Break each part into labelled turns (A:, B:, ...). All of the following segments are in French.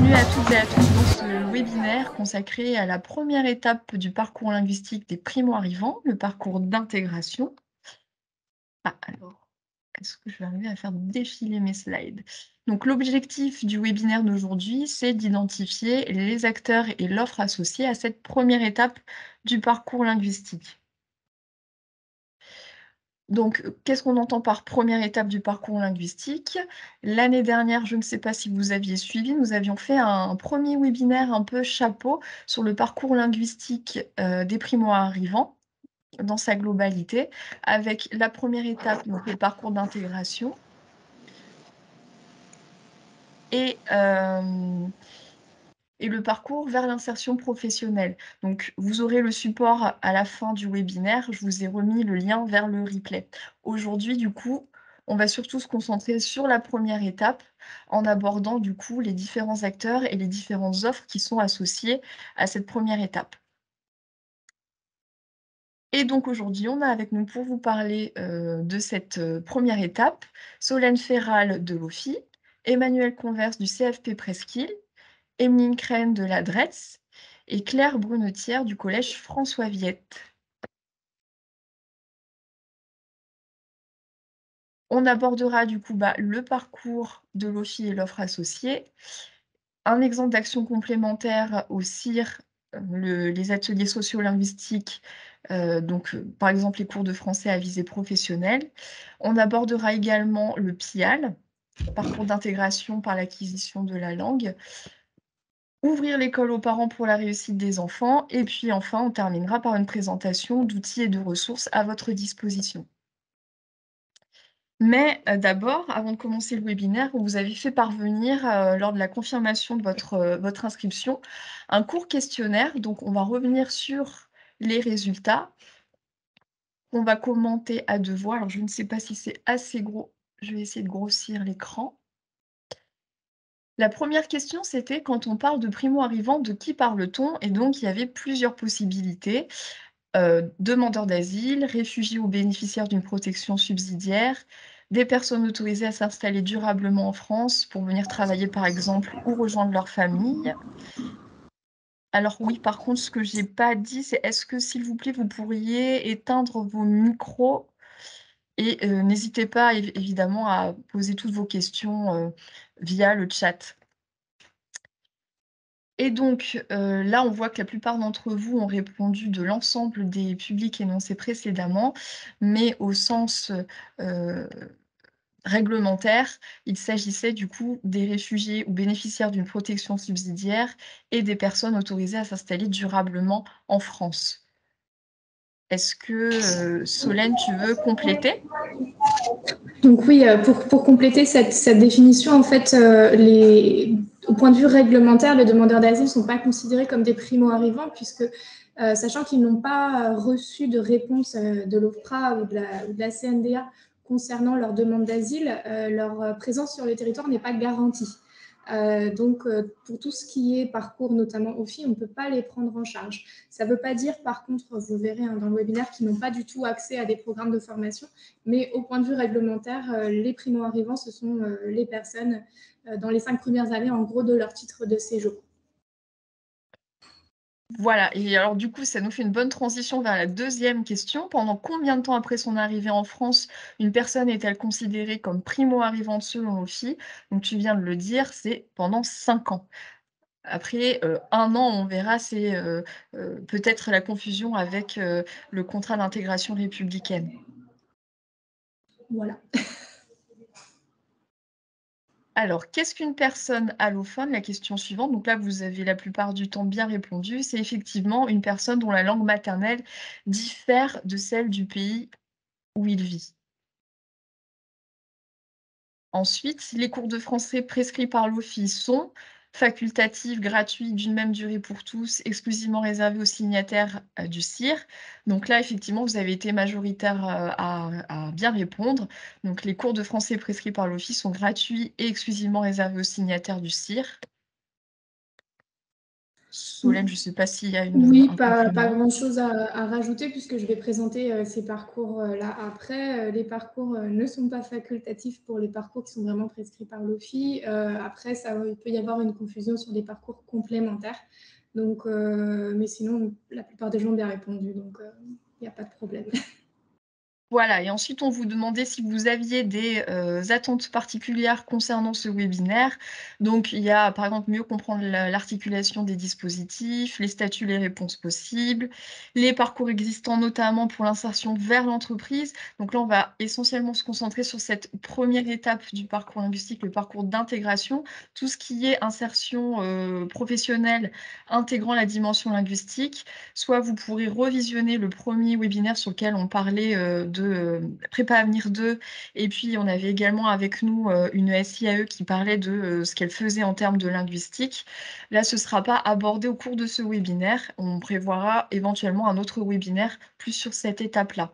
A: Bienvenue à toutes et à tous dans ce webinaire consacré à la première étape du parcours linguistique des primo-arrivants, le parcours d'intégration. Alors, est-ce que je vais arriver à faire défiler mes slides? Donc, l'objectif du webinaire d'aujourd'hui, c'est d'identifier les acteurs et l'offre associée à cette première étape du parcours linguistique. Donc, qu'est-ce qu'on entend par première étape du parcours linguistique? L'année dernière, je ne sais pas si vous aviez suivi, nous avions fait un premier webinaire un peu chapeau sur le parcours linguistique des primo-arrivants dans sa globalité, avec la première étape, donc le parcours d'intégration, et le parcours vers l'insertion professionnelle. Donc, vous aurez le support à la fin du webinaire. Je vous ai remis le lien vers le replay. Aujourd'hui, du coup, on va surtout se concentrer sur la première étape en abordant, du coup, les différents acteurs et les différentes offres qui sont associées à cette première étape. Et donc aujourd'hui, on a avec nous pour vous parler de cette première étape, Solène Ferral de l'OFI, Emmanuel Converse du CFP Presqu'île, Emeline Crène de la DRETS et Claire Brunetière du collège François Viette. On abordera du coup le parcours de l'OFI et l'offre associée, un exemple d'action complémentaire au CIR, les ateliers sociolinguistiques, par exemple les cours de français à visée professionnelle. On abordera également le PIAL, parcours d'intégration par l'acquisition de la langue. Ouvrir l'école aux parents pour la réussite des enfants. Et puis enfin, on terminera par une présentation d'outils et de ressources à votre disposition. Mais d'abord, avant de commencer le webinaire, on vous avait fait parvenir, lors de la confirmation de votre inscription, un court questionnaire. Donc on va revenir sur les résultats. On va commenter à 2 voix. Alors je ne sais pas si c'est assez gros. Je vais essayer de grossir l'écran. La première question, c'était quand on parle de primo-arrivants, de qui parle-t-on? Et donc, il y avait plusieurs possibilités. Demandeurs d'asile, réfugiés ou bénéficiaires d'une protection subsidiaire, des personnes autorisées à s'installer durablement en France pour venir travailler, par exemple, ou rejoindre leur famille. Alors oui, par contre, ce que j'ai pas dit, c'est est-ce que, s'il vous plaît, vous pourriez éteindre vos micros et n'hésitez pas, évidemment, à poser toutes vos questions via le chat. Et donc, là, on voit que la plupart d'entre vous ont répondu de l'ensemble des publics énoncés précédemment, mais au sens, réglementaire, il s'agissait du coup des réfugiés ou bénéficiaires d'une protection subsidiaire et des personnes autorisées à s'installer durablement en France. Est-ce que, Solène, tu veux compléter?
B: Donc oui, pour compléter cette définition, en fait, au point de vue réglementaire, les demandeurs d'asile ne sont pas considérés comme des primo-arrivants, puisque, sachant qu'ils n'ont pas reçu de réponse de l'OFPRA ou de la CNDA concernant leur demande d'asile, leur présence sur le territoire n'est pas garantie. Donc, pour tout ce qui est parcours, notamment OFI, on ne peut pas les prendre en charge. Ça ne veut pas dire, par contre, vous verrez dans le webinaire, qu'ils n'ont pas du tout accès à des programmes de formation, mais au point de vue réglementaire, les primo-arrivants, ce sont les personnes dans les 5 premières années, en gros, de leur titre de séjour.
A: Voilà, et alors du coup, ça nous fait une bonne transition vers la deuxième question. Pendant combien de temps après son arrivée en France, une personne est-elle considérée comme primo-arrivante selon l'OFII? Donc tu viens de le dire, c'est pendant 5 ans. Après, 1 an, on verra, c'est peut-être la confusion avec le contrat d'intégration républicaine.
B: Voilà.
A: Alors, qu'est-ce qu'une personne allophone? La question suivante, donc là, vous avez la plupart du temps bien répondu, c'est effectivement une personne dont la langue maternelle diffère de celle du pays où il vit. Ensuite, les cours de français prescrits par l'OFII sont facultatifs, gratuits, d'une même durée pour tous, exclusivement réservés aux signataires du CIR. Donc là, effectivement, vous avez été majoritaire à bien répondre. Donc les cours de français prescrits par l'OFII sont gratuits et exclusivement réservés aux signataires du CIR. Solène, je ne sais pas s'il y a
B: Oui,
A: un
B: pas
A: complément.
B: grand-chose à rajouter puisque je vais présenter ces parcours-là après. Les parcours ne sont pas facultatifs pour les parcours qui sont vraiment prescrits par l'OFII. Après, il peut y avoir une confusion sur des parcours complémentaires. Donc, mais sinon, la plupart des gens ont bien répondu, donc il n'y a pas de problème.
A: Voilà, et ensuite on vous demandait si vous aviez des attentes particulières concernant ce webinaire. Donc il y a par exemple mieux comprendre l'articulation des dispositifs, les statuts, les réponses possibles, les parcours existants notamment pour l'insertion vers l'entreprise. Donc là on va essentiellement se concentrer sur cette première étape du parcours linguistique, le parcours d'intégration, tout ce qui est insertion professionnelle intégrant la dimension linguistique. Soit vous pourrez revisionner le premier webinaire sur lequel on parlait de Prépa Avenir 2, et puis on avait également avec nous une SIAE qui parlait de ce qu'elle faisait en termes de linguistique. Là, ce ne sera pas abordé au cours de ce webinaire. On prévoira éventuellement un autre webinaire plus sur cette étape-là.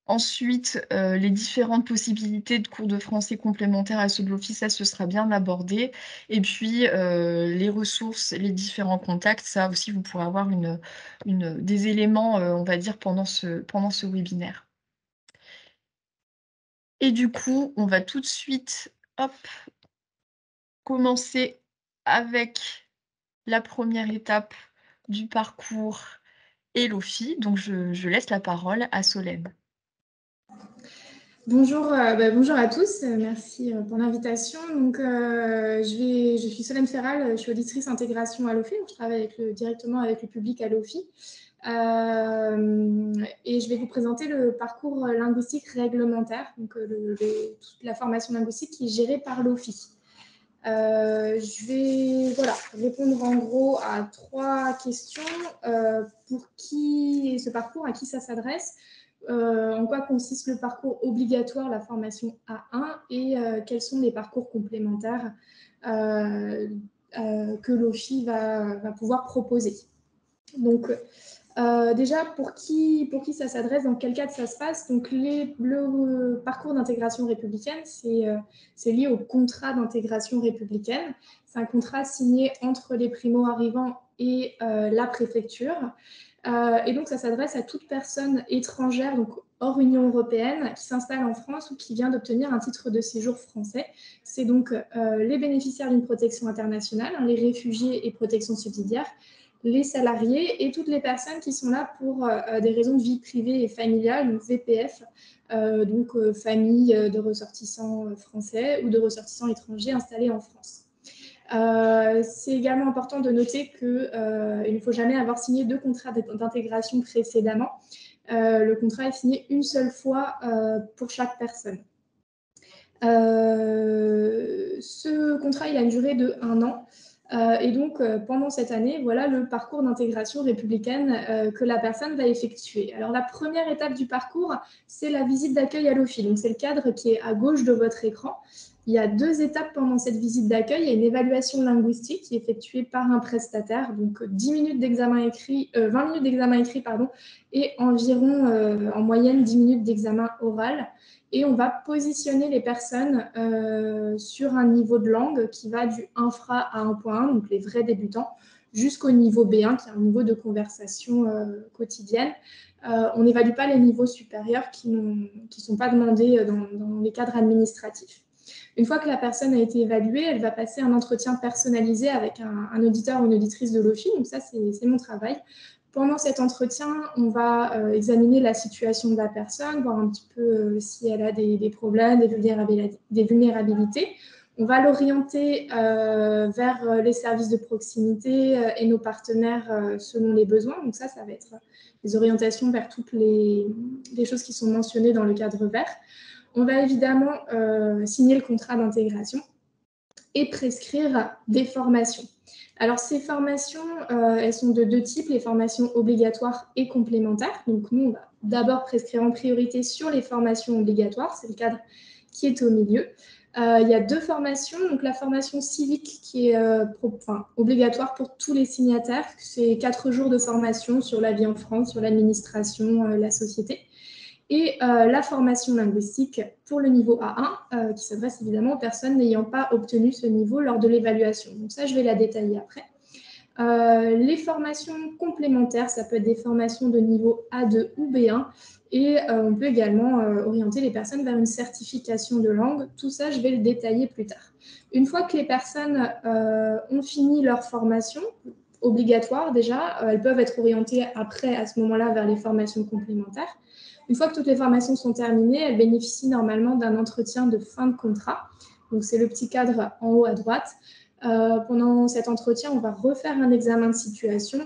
A: Ensuite, les différentes possibilités de cours de français complémentaires à ceux de l'Office, ça, ce sera bien abordé. Et puis, les ressources, les différents contacts, ça aussi, vous pourrez avoir des éléments, on va dire, pendant ce webinaire. Et du coup, on va tout de suite, hop, commencer avec la première étape du parcours et l'OFI. Donc, je laisse la parole à Solène.
B: Bonjour, bonjour à tous, merci pour l'invitation. Donc, je suis Solène Ferral, je suis auditrice intégration à l'OFI, je travaille directement avec le public à l'OFI. Et je vais vous présenter le parcours linguistique réglementaire, donc toute la formation linguistique qui est gérée par l'OFI. Je vais répondre en gros à 3 questions. Pour qui est ce parcours, à qui ça s'adresse, en quoi consiste le parcours obligatoire, la formation A1, et quels sont les parcours complémentaires que l'OFI va pouvoir proposer. Donc, déjà, pour qui ça s'adresse, dans quel cadre ça se passe? Donc, le parcours d'intégration républicaine, c'est lié au contrat d'intégration républicaine. C'est un contrat signé entre les primo-arrivants et la préfecture. Et donc, ça s'adresse à toute personne étrangère, donc hors Union européenne, qui s'installe en France ou qui vient d'obtenir un titre de séjour français. C'est donc les bénéficiaires d'une protection internationale, les réfugiés et protection subsidiaire, les salariés et toutes les personnes qui sont là pour des raisons de vie privée et familiale, donc VPF, famille de ressortissants français ou de ressortissants étrangers installés en France. C'est également important de noter qu'il ne faut jamais avoir signé 2 contrats d'intégration précédemment. Le contrat est signé une seule fois pour chaque personne. Ce contrat, il a une durée de 1 an. Et donc, pendant cette année, voilà le parcours d'intégration républicaine que la personne va effectuer. Alors, la première étape du parcours, c'est la visite d'accueil à l'OFI. Donc, c'est le cadre qui est à gauche de votre écran. Il y a 2 étapes pendant cette visite d'accueil. Il y a une évaluation linguistique qui est effectuée par un prestataire, donc 20 minutes d'examen écrit, et environ, en moyenne, 10 minutes d'examen oral. Et on va positionner les personnes sur un niveau de langue qui va du infra à 1.1, donc les vrais débutants, jusqu'au niveau B1, qui est un niveau de conversation quotidienne. On n'évalue pas les niveaux supérieurs qui ne sont pas demandés dans les cadres administratifs. Une fois que la personne a été évaluée, elle va passer un entretien personnalisé avec un auditeur ou une auditrice de l'OFI. Donc ça, c'est mon travail. Pendant cet entretien, on va examiner la situation de la personne, voir un petit peu si elle a des problèmes, des vulnérabilités. On va l'orienter vers les services de proximité et nos partenaires selon les besoins. Donc ça va être des orientations vers toutes les choses qui sont mentionnées dans le cadre vert. On va évidemment signer le contrat d'intégration et prescrire des formations. Alors, ces formations, elles sont de 2 types, les formations obligatoires et complémentaires. Donc, nous, on va d'abord prescrire en priorité sur les formations obligatoires, c'est le cadre qui est au milieu. Il y a 2 formations, donc la formation civique qui est obligatoire pour tous les signataires, c'est 4 jours de formation sur la vie en France, sur l'administration, la société. et la formation linguistique pour le niveau A1, qui s'adresse évidemment aux personnes n'ayant pas obtenu ce niveau lors de l'évaluation. Donc ça, je vais la détailler après. Les formations complémentaires, ça peut être des formations de niveau A2 ou B1, et on peut également orienter les personnes vers une certification de langue. Tout ça, je vais le détailler plus tard. Une fois que les personnes ont fini leur formation obligatoire déjà, elles peuvent être orientées après, à ce moment-là, vers les formations complémentaires. Une fois que toutes les formations sont terminées, elles bénéficient normalement d'un entretien de fin de contrat. Donc, c'est le petit cadre en haut à droite. Pendant cet entretien, on va refaire un examen de situation,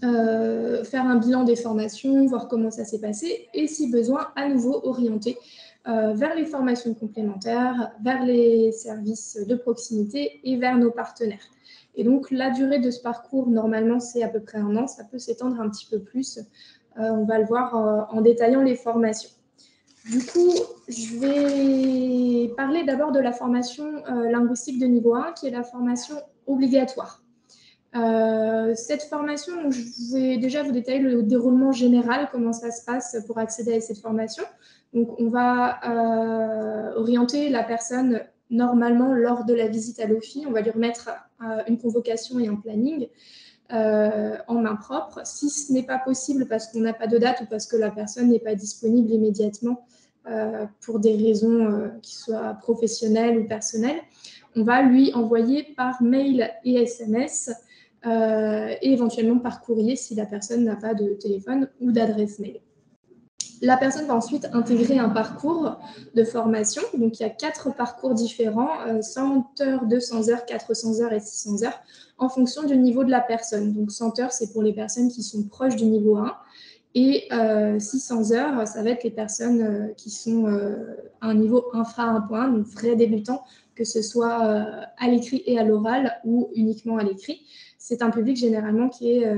B: faire un bilan des formations, voir comment ça s'est passé et, si besoin, à nouveau orienter vers les formations complémentaires, vers les services de proximité et vers nos partenaires. Et donc, la durée de ce parcours, normalement, c'est à peu près 1 an. Ça peut s'étendre un petit peu plus. On va le voir en détaillant les formations. Du coup, je vais parler d'abord de la formation linguistique de niveau 1, qui est la formation obligatoire. Cette formation, donc, je vais déjà vous détailler le déroulement général, comment ça se passe pour accéder à cette formation. Donc, on va orienter la personne normalement lors de la visite à l'OFI. On va lui remettre une convocation et un planning en main propre. Si ce n'est pas possible parce qu'on n'a pas de date ou parce que la personne n'est pas disponible immédiatement pour des raisons qui soient professionnelles ou personnelles, on va lui envoyer par mail et SMS et éventuellement par courrier si la personne n'a pas de téléphone ou d'adresse mail. La personne va ensuite intégrer un parcours de formation. Donc, il y a 4 parcours différents, 100 heures, 200 heures, 400 heures et 600 heures, en fonction du niveau de la personne. Donc, 100 heures, c'est pour les personnes qui sont proches du niveau 1. Et 600 heures, ça va être les personnes qui sont à un niveau infra 1.1, donc vrais débutants, que ce soit à l'écrit et à l'oral ou uniquement à l'écrit. C'est un public généralement qui est...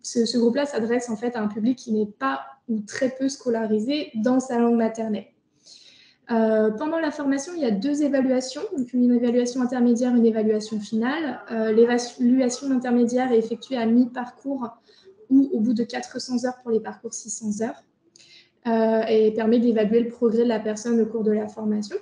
B: ce groupe-là s'adresse en fait à un public qui n'est pas ou très peu scolarisé dans sa langue maternelle. Pendant la formation, il y a 2 évaluations, donc une évaluation intermédiaire, une évaluation finale. L'évaluation intermédiaire est effectuée à mi-parcours ou au bout de 400 heures pour les parcours 600 heures et permet d'évaluer le progrès de la personne au cours de la formation.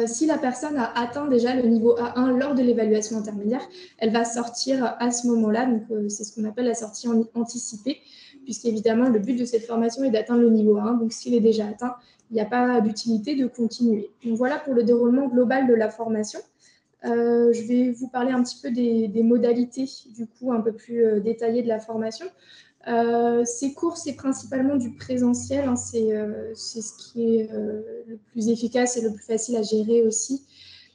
B: Si la personne a atteint déjà le niveau A1 lors de l'évaluation intermédiaire, elle va sortir à ce moment-là. Donc, c'est ce qu'on appelle la sortie anticipée, puisqu'évidemment, le but de cette formation est d'atteindre le niveau A1. Donc, s'il est déjà atteint, il n'y a pas d'utilité de continuer. Donc, voilà pour le déroulement global de la formation. Je vais vous parler un petit peu des modalités, du coup, un peu plus détaillées de la formation. Ces cours, c'est principalement du présentiel, hein, c'est ce qui est le plus efficace et le plus facile à gérer aussi.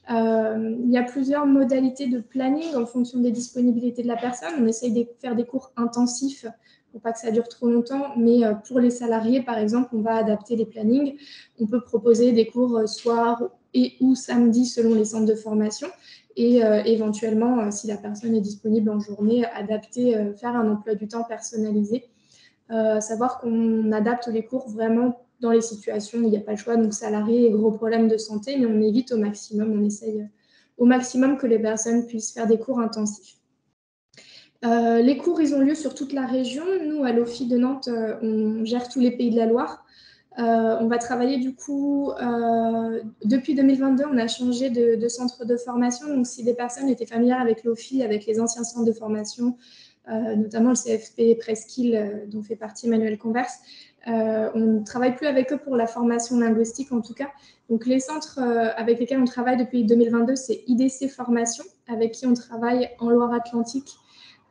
B: Il y a plusieurs modalités de planning en fonction des disponibilités de la personne. On essaye de faire des cours intensifs pour pas que ça dure trop longtemps, mais pour les salariés, par exemple, on va adapter les plannings. On peut proposer des cours soir et ou samedi selon les centres de formation. Et éventuellement, si la personne est disponible en journée, adapter, faire un emploi du temps personnalisé. Savoir qu'on adapte les cours vraiment dans les situations où il n'y a pas le choix, donc salariés et gros problèmes de santé, mais on évite au maximum, on essaye au maximum que les personnes puissent faire des cours intensifs. Les cours, ils ont lieu sur toute la région. Nous, à l'OFI de Nantes, on gère tous les pays de la Loire. On va travailler du coup, depuis 2022, on a changé de centre de formation. Donc, si des personnes étaient familières avec l'OFI, avec les anciens centres de formation, notamment le CFP Presqu'île, dont fait partie Emmanuel Converse, on ne travaille plus avec eux pour la formation linguistique en tout cas. Donc, les centres avec lesquels on travaille depuis 2022, c'est IDC Formation, avec qui on travaille en Loire-Atlantique,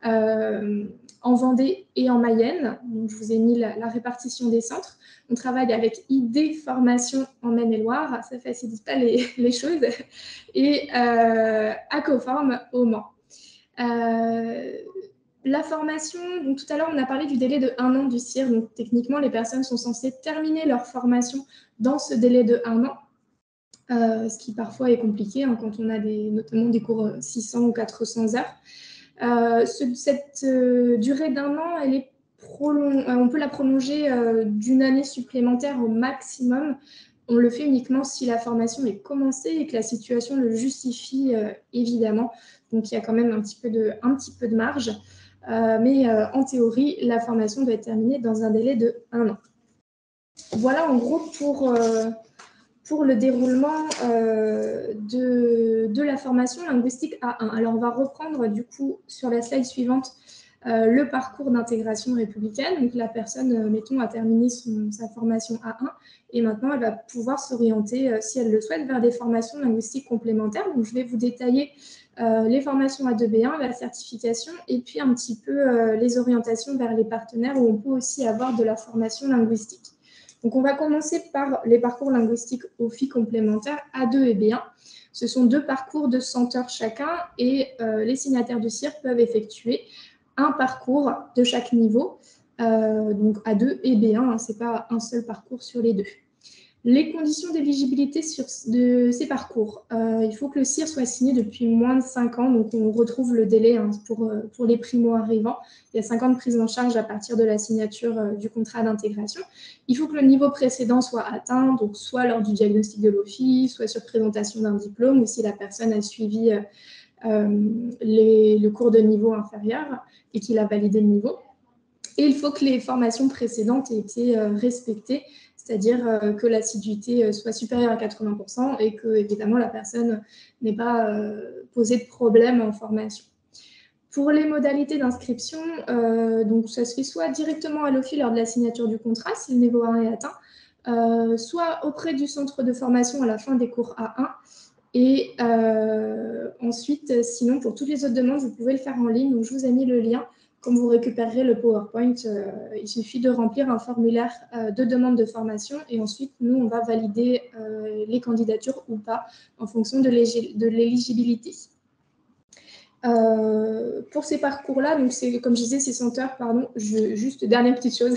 B: en Vendée et en Mayenne. Donc, je vous ai mis la répartition des centres. On travaille avec ID Formation en Maine-et-Loire, ça ne facilite pas les choses, et Acoform au Mans. La formation, donc tout à l'heure, on a parlé du délai de 1 an du CIR. Donc, techniquement, les personnes sont censées terminer leur formation dans ce délai de 1 an, ce qui parfois est compliqué hein, quand on a notamment des cours 600 ou 400 heures. Cette durée d'1 an, elle est on peut la prolonger d'1 année supplémentaire au maximum. On le fait uniquement si la formation est commencée et que la situation le justifie, évidemment. Donc, il y a quand même un petit peu de marge. Mais en théorie, la formation doit être terminée dans un délai de 1 an. Voilà en gros pour le déroulement de la formation linguistique A1. Alors, on va reprendre du coup sur la slide suivante le parcours d'intégration républicaine. Donc, la personne, mettons, a terminé sa formation A1 et maintenant, elle va pouvoir s'orienter, si elle le souhaite, vers des formations linguistiques complémentaires. Donc, je vais vous détailler les formations A2-B1, la certification et puis un petit peu les orientations vers les partenaires où on peut aussi avoir de la formation linguistique. Donc, on va commencer par les parcours linguistiques OFI complémentaires A2 et B1. Ce sont 2 parcours de 100 heures chacun et les signataires du CIR peuvent effectuer un parcours de chaque niveau, donc A2 et B1, ce n'est pas un seul parcours sur les 2. Les conditions d'éligibilité de ces parcours. Il faut que le CIR soit signé depuis moins de 5 ans, donc on retrouve le délai pour les primo-arrivants. Il y a 5 ans de prise en charge à partir de la signature du contrat d'intégration. Il faut que le niveau précédent soit atteint, donc soit lors du diagnostic de l'OFI, soit sur présentation d'un diplôme, ou si la personne a suivi le cours de niveau inférieur et qu'il a validé le niveau. Et il faut que les formations précédentes aient été respectées, c'est-à-dire que l'assiduité soit supérieure à 80% et que, évidemment, la personne n'ait pas posé de problème en formation. Pour les modalités d'inscription, donc ça se fait soit directement à l'OFI lors de la signature du contrat, si le niveau A1 est atteint, soit auprès du centre de formation à la fin des cours A1. Et ensuite, sinon, pour toutes les autres demandes, vous pouvez le faire en ligne. Donc, je vous ai mis le lien. Quand vous récupérerez le PowerPoint, il suffit de remplir un formulaire de demande de formation et ensuite, nous, on va valider les candidatures ou pas en fonction de l'éligibilité. Pour ces parcours-là, donc comme je disais, c'est 100 heures, pardon. Juste dernière petite chose,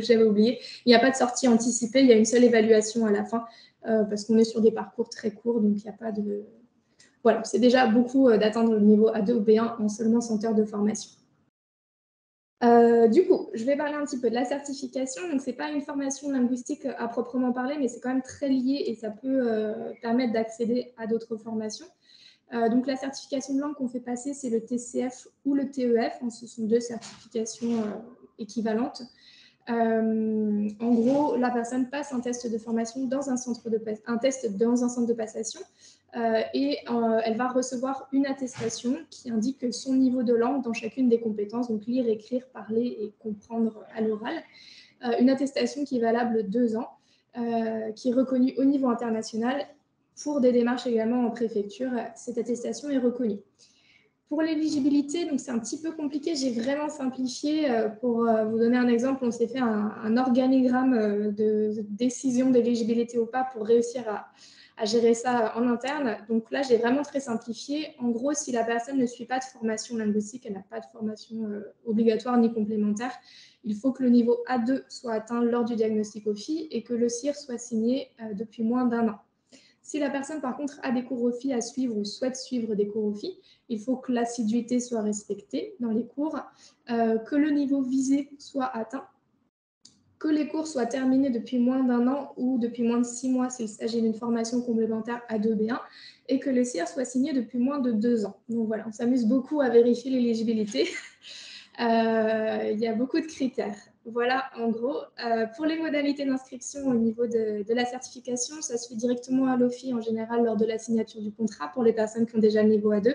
B: j'avais oublié. Il n'y a pas de sortie anticipée, il y a une seule évaluation à la fin parce qu'on est sur des parcours très courts, donc il n'y a pas de. Voilà, c'est déjà beaucoup d'atteindre le niveau A2 ou B1 en seulement 100 heures de formation. Du coup, je vais parler un petit peu de la certification. Donc, ce n'est pas une formation linguistique à proprement parler, mais c'est quand même très lié et ça peut permettre d'accéder à d'autres formations. Donc, la certification de langue qu'on fait passer, c'est le TCF ou le TEF. Ce sont 2 certifications équivalentes. En gros, la personne passe un test de formation dans un centre de passation et elle va recevoir une attestation qui indique son niveau de langue dans chacune des compétences, donc lire, écrire, parler et comprendre à l'oral. Une attestation qui est valable 2 ans, qui est reconnue au niveau international. Pour des démarches également en préfecture, cette attestation est reconnue. Pour l'éligibilité, donc c'est un petit peu compliqué, j'ai vraiment simplifié. Pour vous donner un exemple, on s'est fait un organigramme de décision d'éligibilité ou pas pour réussir à gérer ça en interne. Donc là, j'ai vraiment très simplifié. En gros, si la personne ne suit pas de formation linguistique, elle n'a pas de formation obligatoire ni complémentaire, il faut que le niveau A2 soit atteint lors du diagnostic OFI et que le CIR soit signé depuis moins d'1 an. Si la personne, par contre, a des cours OFI à suivre ou souhaite suivre des cours OFI, il faut que l'assiduité soit respectée dans les cours, que le niveau visé soit atteint, que les cours soient terminés depuis moins d'1 an ou depuis moins de 6 mois s'il s'agit d'une formation complémentaire A2-B1 et que le CIR soit signé depuis moins de 2 ans. Donc voilà, on s'amuse beaucoup à vérifier l'éligibilité. Il y a beaucoup de critères. Voilà, en gros. Pour les modalités d'inscription au niveau de la certification, ça se fait directement à l'OFI en général lors de la signature du contrat pour les personnes qui ont déjà le niveau A2.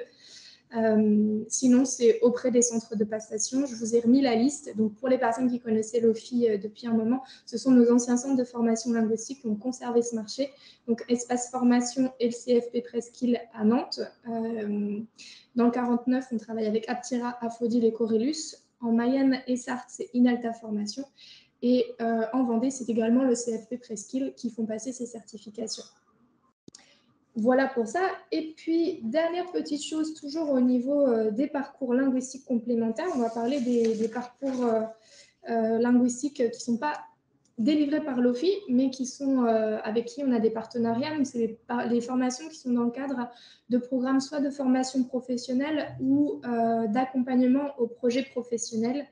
B: Sinon, c'est auprès des centres de passation. Je vous ai remis la liste. Donc, pour les personnes qui connaissaient l'OFI depuis un moment, ce sont nos anciens centres de formation linguistique qui ont conservé ce marché. Donc, Espace Formation et le CFP Presqu'île à Nantes. Dans le 49, on travaille avec Aptira, Aphodil et Corellus. En Mayenne et Sarthe, c'est Inalta Formation. Et en Vendée, c'est également le CFP Presqu'île qui font passer ces certifications. Voilà pour ça. Et puis, dernière petite chose, toujours au niveau des parcours linguistiques complémentaires, on va parler des parcours linguistiques qui ne sont pas délivrés par l'OFI, mais qui sont avec qui on a des partenariats. Donc, c'est les formations qui sont dans le cadre de programmes soit de formation professionnelle ou d'accompagnement au projet professionnel.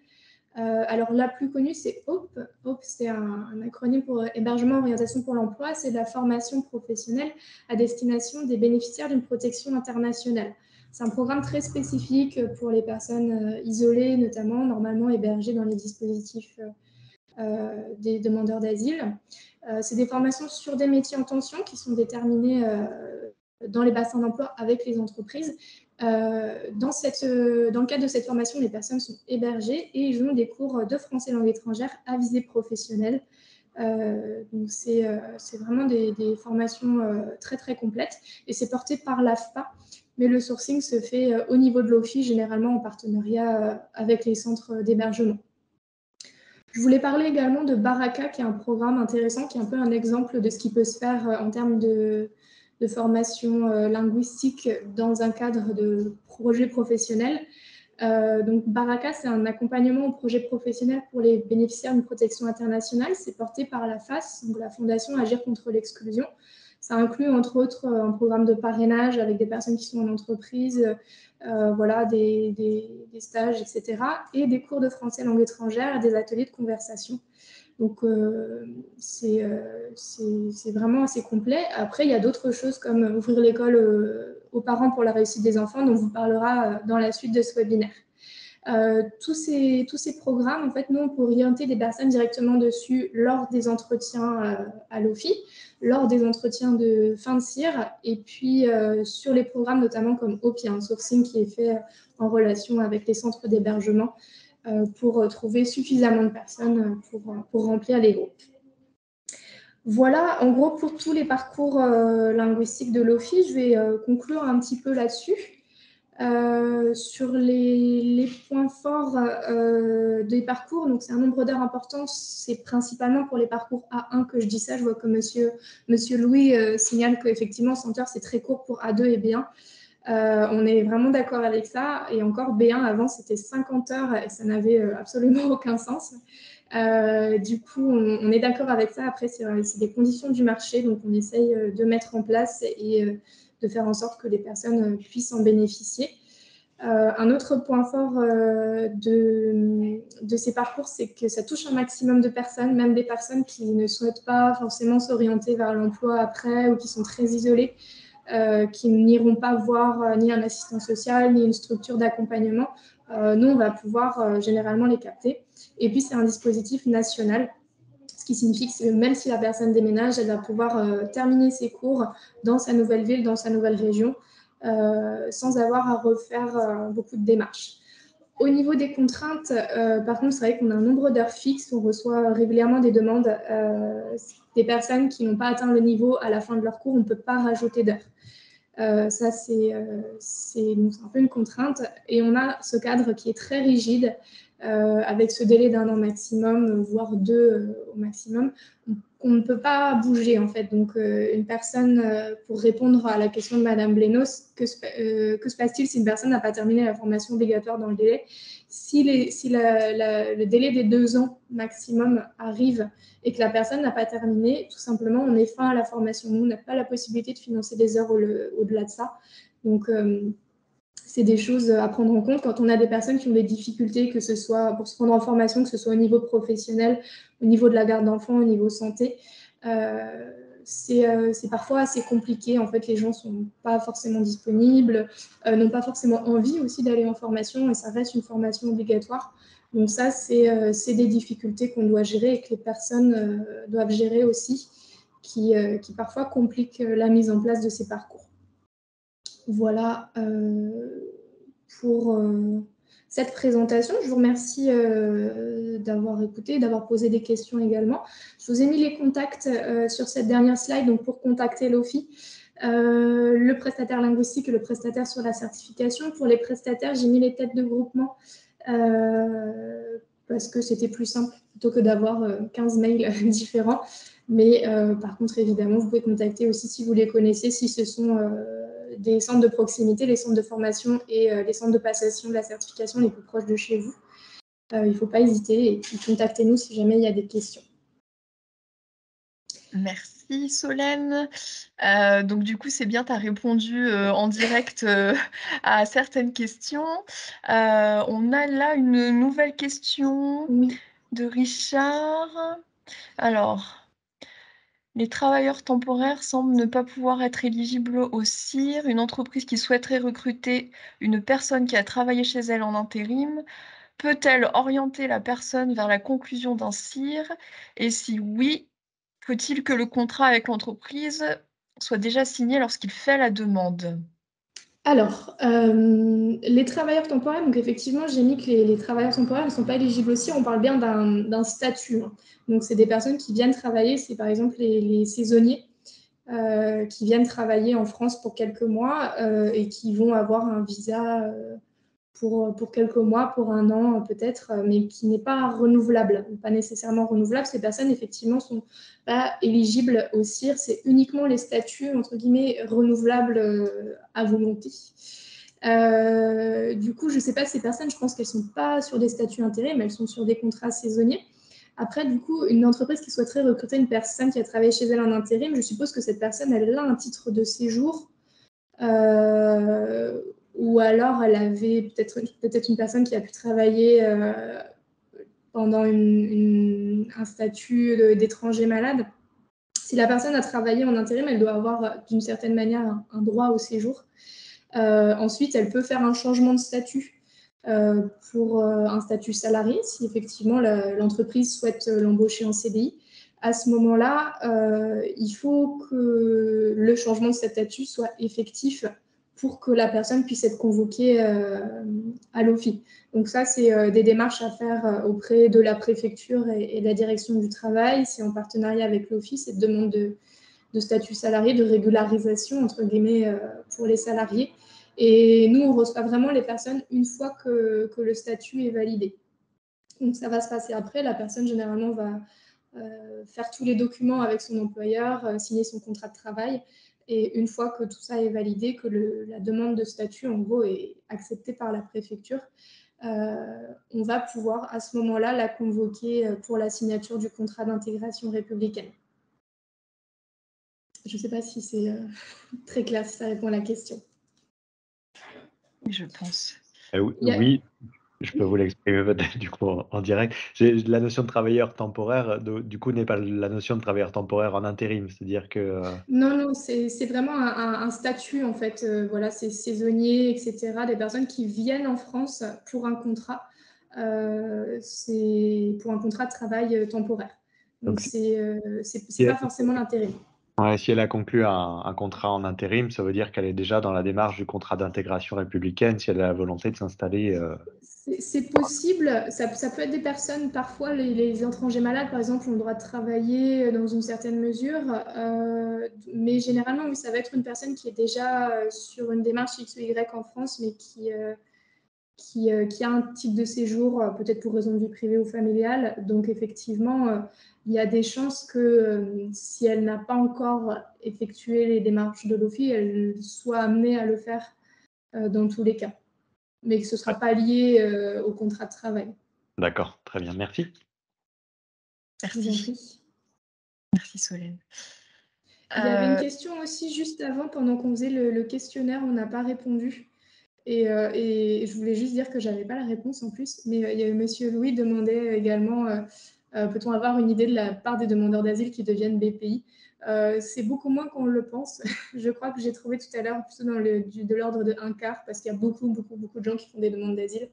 B: Alors, la plus connue, c'est HOPE. HOPE, c'est un acronyme pour Hébergement Orientation pour l'Emploi. C'est de la formation professionnelle à destination des bénéficiaires d'une protection internationale. C'est un programme très spécifique pour les personnes isolées, notamment, normalement hébergées dans les dispositifs des demandeurs d'asile. C'est des formations sur des métiers en tension qui sont déterminés dans les bassins d'emploi avec les entreprises. Dans le cadre de cette formation, les personnes sont hébergées et ils ont des cours de français langue étrangère à visée professionnelle. Donc c'est vraiment des formations très très complètes et c'est porté par l'AFPA, mais le sourcing se fait au niveau de l'OFI, généralement en partenariat avec les centres d'hébergement. Je voulais parler également de Baraka, qui est un programme intéressant, qui est un peu un exemple de ce qui peut se faire en termes de formation linguistique dans un cadre de projet professionnel. Donc Baraka, c'est un accompagnement au projet professionnel pour les bénéficiaires d'une protection internationale. C'est porté par la FAS, donc la Fondation Agir contre l'exclusion. Ça inclut entre autres un programme de parrainage avec des personnes qui sont en entreprise, voilà, des stages, etc. Et des cours de français langue étrangère et des ateliers de conversation. Donc, c'est vraiment assez complet. Après, il y a d'autres choses comme ouvrir l'école aux parents pour la réussite des enfants, dont on vous parlera dans la suite de ce webinaire. Tous ces programmes, en fait, nous, on peut orienter des personnes directement dessus lors des entretiens à l'OFI, lors des entretiens de fin de CIR, et puis sur les programmes notamment comme OPI, un sourcing qui est fait en relation avec les centres d'hébergement pour trouver suffisamment de personnes pour remplir les groupes. Voilà, en gros, pour tous les parcours linguistiques de l'OFI, je vais conclure un petit peu là-dessus. Sur les points forts des parcours, donc c'est un nombre d'heures important, c'est principalement pour les parcours A1 que je dis ça. Je vois que monsieur Louis signale qu'effectivement 100 heures c'est très court pour A2 et B1. On est vraiment d'accord avec ça, et encore B1 avant c'était 50 heures et ça n'avait absolument aucun sens. Du coup on est d'accord avec ça. Après c'est des conditions du marché, donc on essaye de mettre en place et de faire en sorte que les personnes puissent en bénéficier. Un autre point fort de ces parcours, c'est que ça touche un maximum de personnes, même des personnes qui ne souhaitent pas forcément s'orienter vers l'emploi après ou qui sont très isolées, qui n'iront pas voir ni un assistant social, ni une structure d'accompagnement. Nous, on va pouvoir généralement les capter. Et puis, c'est un dispositif national, ce qui signifie que même si la personne déménage, elle va pouvoir terminer ses cours dans sa nouvelle ville, dans sa nouvelle région, sans avoir à refaire beaucoup de démarches. Au niveau des contraintes, par contre, c'est vrai qu'on a un nombre d'heures fixes. On reçoit régulièrement des demandes des personnes qui n'ont pas atteint le niveau à la fin de leur cours. On ne peut pas rajouter d'heures. Ça, c'est un peu une contrainte. Et on a ce cadre qui est très rigide, avec ce délai d'1 an maximum, voire 2 au maximum, qu'on ne peut pas bouger en fait. Donc une personne, pour répondre à la question de Madame Blenos, que se passe-t-il si une personne n'a pas terminé la formation obligatoire dans le délai? Si le délai des 2 ans maximum arrive et que la personne n'a pas terminé, tout simplement on met fin à la formation. Nous, on n'a pas la possibilité de financer des heures au-delà de ça. Donc c'est des choses à prendre en compte quand on a des personnes qui ont des difficultés, que ce soit pour se rendre en formation, que ce soit au niveau professionnel, au niveau de la garde d'enfants, au niveau santé. C'est parfois assez compliqué. En fait, les gens ne sont pas forcément disponibles, n'ont pas forcément envie aussi d'aller en formation, et ça reste une formation obligatoire. Donc ça, c'est des difficultés qu'on doit gérer et que les personnes doivent gérer aussi, qui parfois compliquent la mise en place de ces parcours. Voilà pour cette présentation. Je vous remercie d'avoir écouté, d'avoir posé des questions également. Je vous ai mis les contacts sur cette dernière slide, donc pour contacter l'OFI, le prestataire linguistique et le prestataire sur la certification. Pour les prestataires, j'ai mis les têtes de groupement parce que c'était plus simple plutôt que d'avoir 15 mails différents. Mais par contre, évidemment, vous pouvez contacter aussi si vous les connaissez, si ce sont des centres de proximité, les centres de formation et les centres de passation de la certification les plus proches de chez vous. Il ne faut pas hésiter et contactez-nous si jamais il y a des questions.
A: Merci Solène. Donc du coup, c'est bien, tu as répondu en direct à certaines questions. On a là une nouvelle question de Richard. Alors, les travailleurs temporaires semblent ne pas pouvoir être éligibles au CIR. Une entreprise qui souhaiterait recruter une personne qui a travaillé chez elle en intérim peut-elle orienter la personne vers la conclusion d'un CIR? Et si oui, faut-il que le contrat avec l'entreprise soit déjà signé lorsqu'il fait la demande?
B: Alors, les travailleurs temporaires, donc effectivement, j'ai mis que les travailleurs temporaires ne sont pas éligibles aussi. On parle bien d'un statut, hein. Donc, c'est des personnes qui viennent travailler, c'est par exemple les saisonniers qui viennent travailler en France pour quelques mois et qui vont avoir un visa pour quelques mois, pour un an peut-être, mais qui n'est pas renouvelable, pas nécessairement renouvelable. Ces personnes, effectivement, ne sont pas éligibles au CIR. C'est uniquement les statuts, entre guillemets, renouvelables à volonté. Du coup, je ne sais pas, ces personnes, je pense qu'elles ne sont pas sur des statuts intérim, mais elles sont sur des contrats saisonniers. Après, du coup, une entreprise qui souhaiterait recruter une personne qui a travaillé chez elle en intérim, je suppose que cette personne, elle a un titre de séjour ou alors elle avait peut-être une personne qui a pu travailler pendant un statut d'étranger malade. Si la personne a travaillé en intérim, elle doit avoir d'une certaine manière un droit au séjour. Ensuite, elle peut faire un changement de statut pour un statut salarié, si effectivement l'entreprise souhaite l'embaucher en CDI. À ce moment-là, il faut que le changement de statut soit effectif pour que la personne puisse être convoquée à l'OFII. Donc ça, c'est des démarches à faire auprès de la préfecture et de la direction du travail. C'est en partenariat avec l'OFII, cette demande de statut salarié, de régularisation, entre guillemets, pour les salariés. Et nous, on reçoit vraiment les personnes une fois que le statut est validé. Donc ça va se passer après. La personne, généralement, va faire tous les documents avec son employeur, signer son contrat de travail. Et une fois que tout ça est validé, que la demande de statut, en gros, est acceptée par la préfecture, on va pouvoir, à ce moment-là, la convoquer pour la signature du contrat d'intégration républicaine. Je ne sais pas si c'est très clair, si ça répond à la question.
A: Je pense.
C: Oui, je peux vous l'exprimer peut-être du coup en direct. La notion de travailleur temporaire, du coup, n'est pas la notion de travailleur temporaire en intérim. C'est-à-dire que...
B: Non, non, c'est vraiment un statut, en fait. Voilà, c'est saisonnier, etc. Des personnes qui viennent en France pour un contrat. C'est pour un contrat de travail temporaire. Donc, c'est pas forcément l'intérim.
C: Ouais, si elle a conclu un contrat en intérim, ça veut dire qu'elle est déjà dans la démarche du contrat d'intégration républicaine, si elle a la volonté de s'installer.
B: C'est possible, ça peut être des personnes, parfois les étrangers malades, par exemple, ont le droit de travailler dans une certaine mesure, mais généralement, oui, ça va être une personne qui est déjà sur une démarche X ou Y en France, mais qui a un titre de séjour, peut-être pour raison de vie privée ou familiale. Donc, effectivement, il y a des chances que si elle n'a pas encore effectué les démarches de l'OFII, elle soit amenée à le faire dans tous les cas. Mais que ce ne sera pas lié au contrat de travail.
C: D'accord, très bien, merci.
B: Je vous en prie.
A: Merci Solène.
B: Il y avait une question aussi juste avant, pendant qu'on faisait le questionnaire, on n'a pas répondu. Et je voulais juste dire que je n'avais pas la réponse en plus, mais il y avait Monsieur Louis demandait également peut-on avoir une idée de la part des demandeurs d'asile qui deviennent BPI? C'est beaucoup moins qu'on le pense. Je crois que j'ai trouvé tout à l'heure plutôt de l'ordre de un quart, parce qu'il y a beaucoup de gens qui font des demandes d'asile.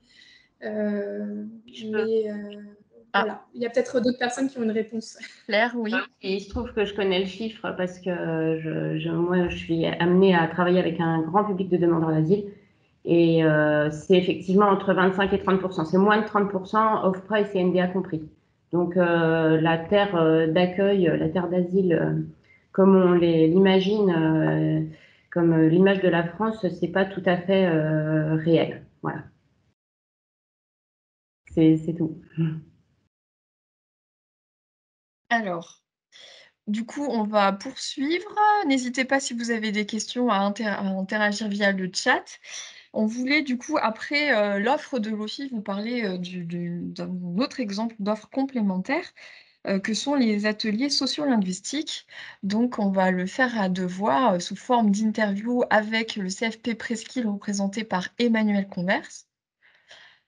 B: Voilà, il y a peut-être d'autres personnes qui ont une réponse.
A: Claire, oui.
D: Et il se trouve que je connais le chiffre parce que moi, je suis amenée à travailler avec un grand public de demandeurs d'asile. Et c'est effectivement entre 25 et 30%. C'est moins de 30%, off-price et NDA compris. Donc la terre d'accueil, la terre d'asile, comme on l'imagine, comme l'image de la France, c'est pas tout à fait réel. Voilà. C'est tout.
A: Alors, du coup, on va poursuivre. N'hésitez pas si vous avez des questions à interagir via le chat. On voulait du coup, après l'offre de l'OFII, vous parler d'un autre exemple d'offre complémentaire que sont les ateliers sociolinguistiques. Donc, on va le faire à deux voix sous forme d'interview avec le CFP Presqu'île représenté par Emmanuel Converse.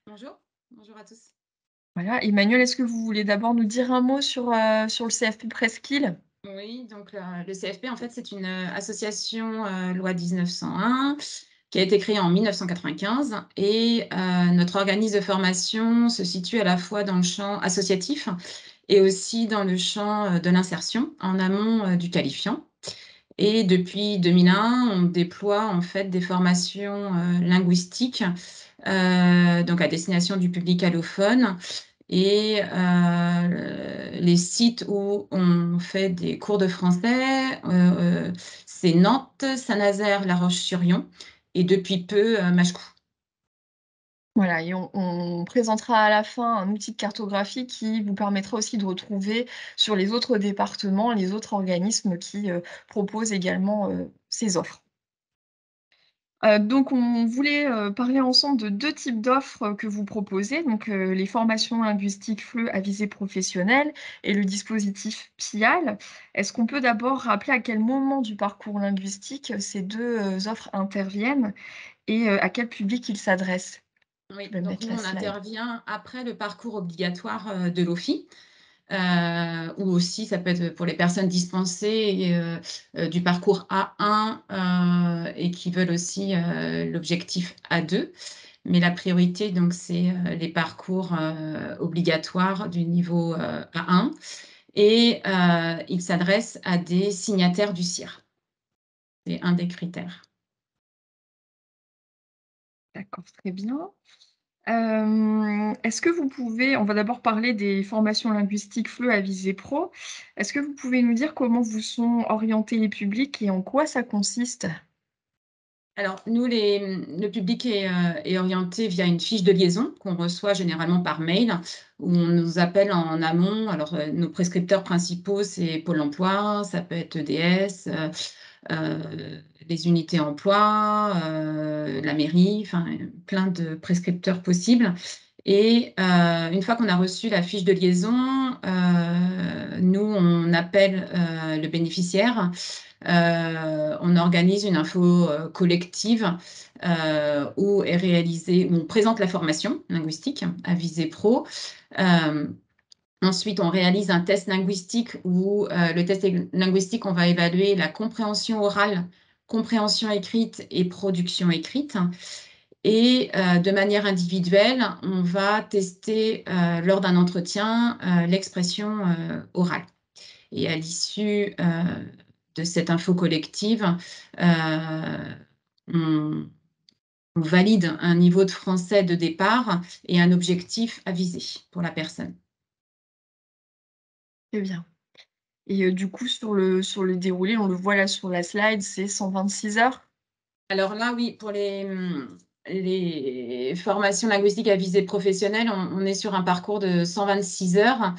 E: Bonjour, bonjour à tous.
A: Voilà, Emmanuel, est-ce que vous voulez d'abord nous dire un mot sur le CFP Presqu'île?
E: Oui, donc le CFP, en fait, c'est une association loi 1901 qui a été créé en 1995 et notre organisme de formation se situe à la fois dans le champ associatif et aussi dans le champ de l'insertion en amont du qualifiant. Et depuis 2001, on déploie en fait des formations linguistiques donc à destination du public allophone. Et les sites où on fait des cours de français, c'est Nantes, Saint-Nazaire, La Roche-sur-Yon et depuis peu Machecoul.
A: Voilà, et on présentera à la fin un outil de cartographie qui vous permettra aussi de retrouver sur les autres départements, les autres organismes qui proposent également ces offres. Donc on voulait parler ensemble de 2 types d'offres que vous proposez, donc les formations linguistiques FLE à visée professionnelle et le dispositif PIAL. Est-ce qu'on peut d'abord rappeler à quel moment du parcours linguistique ces 2 offres interviennent et à quel public ils s'adressent?
E: Oui,
A: Je vais
E: donc
A: mettre
E: nous,
A: la
E: on
A: slide.
E: intervient après le parcours obligatoire de l'OFI, ou aussi ça peut être pour les personnes dispensées du parcours A1 et qui veulent aussi l'objectif A2. Mais la priorité, donc, c'est les parcours obligatoires du niveau A1 et il s'adresse à des signataires du CIR. C'est un des critères.
A: D'accord, très bien. Est-ce que vous pouvez on va d'abord parler des formations linguistiques FLE à visée pro. Est-ce que vous pouvez nous dire comment vous sont orientés les publics et en quoi ça consiste?
E: Alors, nous, le public est orienté via une fiche de liaison qu'on reçoit généralement par mail, où on nous appelle en amont. Alors, nos prescripteurs principaux, c'est Pôle emploi, ça peut être EDS, les unités emploi, la mairie, enfin, plein de prescripteurs possibles. Et une fois qu'on a reçu la fiche de liaison, nous, on appelle le bénéficiaire. On organise une info collective où est réalisée, où on présente la formation linguistique à visée pro. Ensuite, on réalise un test linguistique où le test linguistique, on va évaluer la compréhension orale, compréhension écrite et production écrite. Et de manière individuelle, on va tester lors d'un entretien l'expression orale. Et à l'issue de cette info collective, on valide un niveau de français de départ et un objectif à viser pour la personne.
A: Très bien. Et du coup sur le déroulé, on le voit là sur la slide, c'est 126 heures?
E: Alors là, oui, pour les formations linguistiques à visée professionnelle, on est sur un parcours de 126 heures.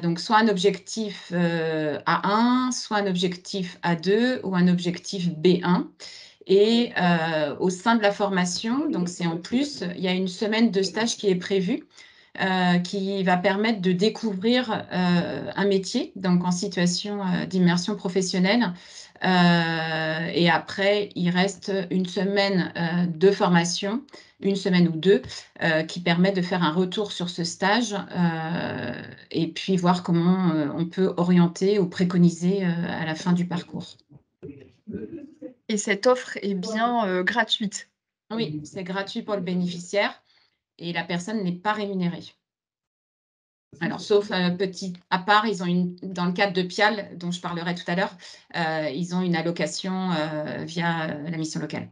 E: Donc soit un objectif A1, soit un objectif A2 ou un objectif B1. Et au sein de la formation, donc c'est en plus, il y a une semaine de stage qui est prévue, qui va permettre de découvrir un métier, donc en situation d'immersion professionnelle. Et après, il reste une semaine de formation, une semaine ou deux, qui permet de faire un retour sur ce stage et puis voir comment on peut orienter ou préconiser à la fin du parcours.
A: Et cette offre est bien gratuite?
E: Oui, c'est gratuit pour le bénéficiaire et la personne n'est pas rémunérée. Alors, sauf petit à part, ils ont dans le cadre de PIAL, dont je parlerai tout à l'heure, ils ont une allocation via la mission locale.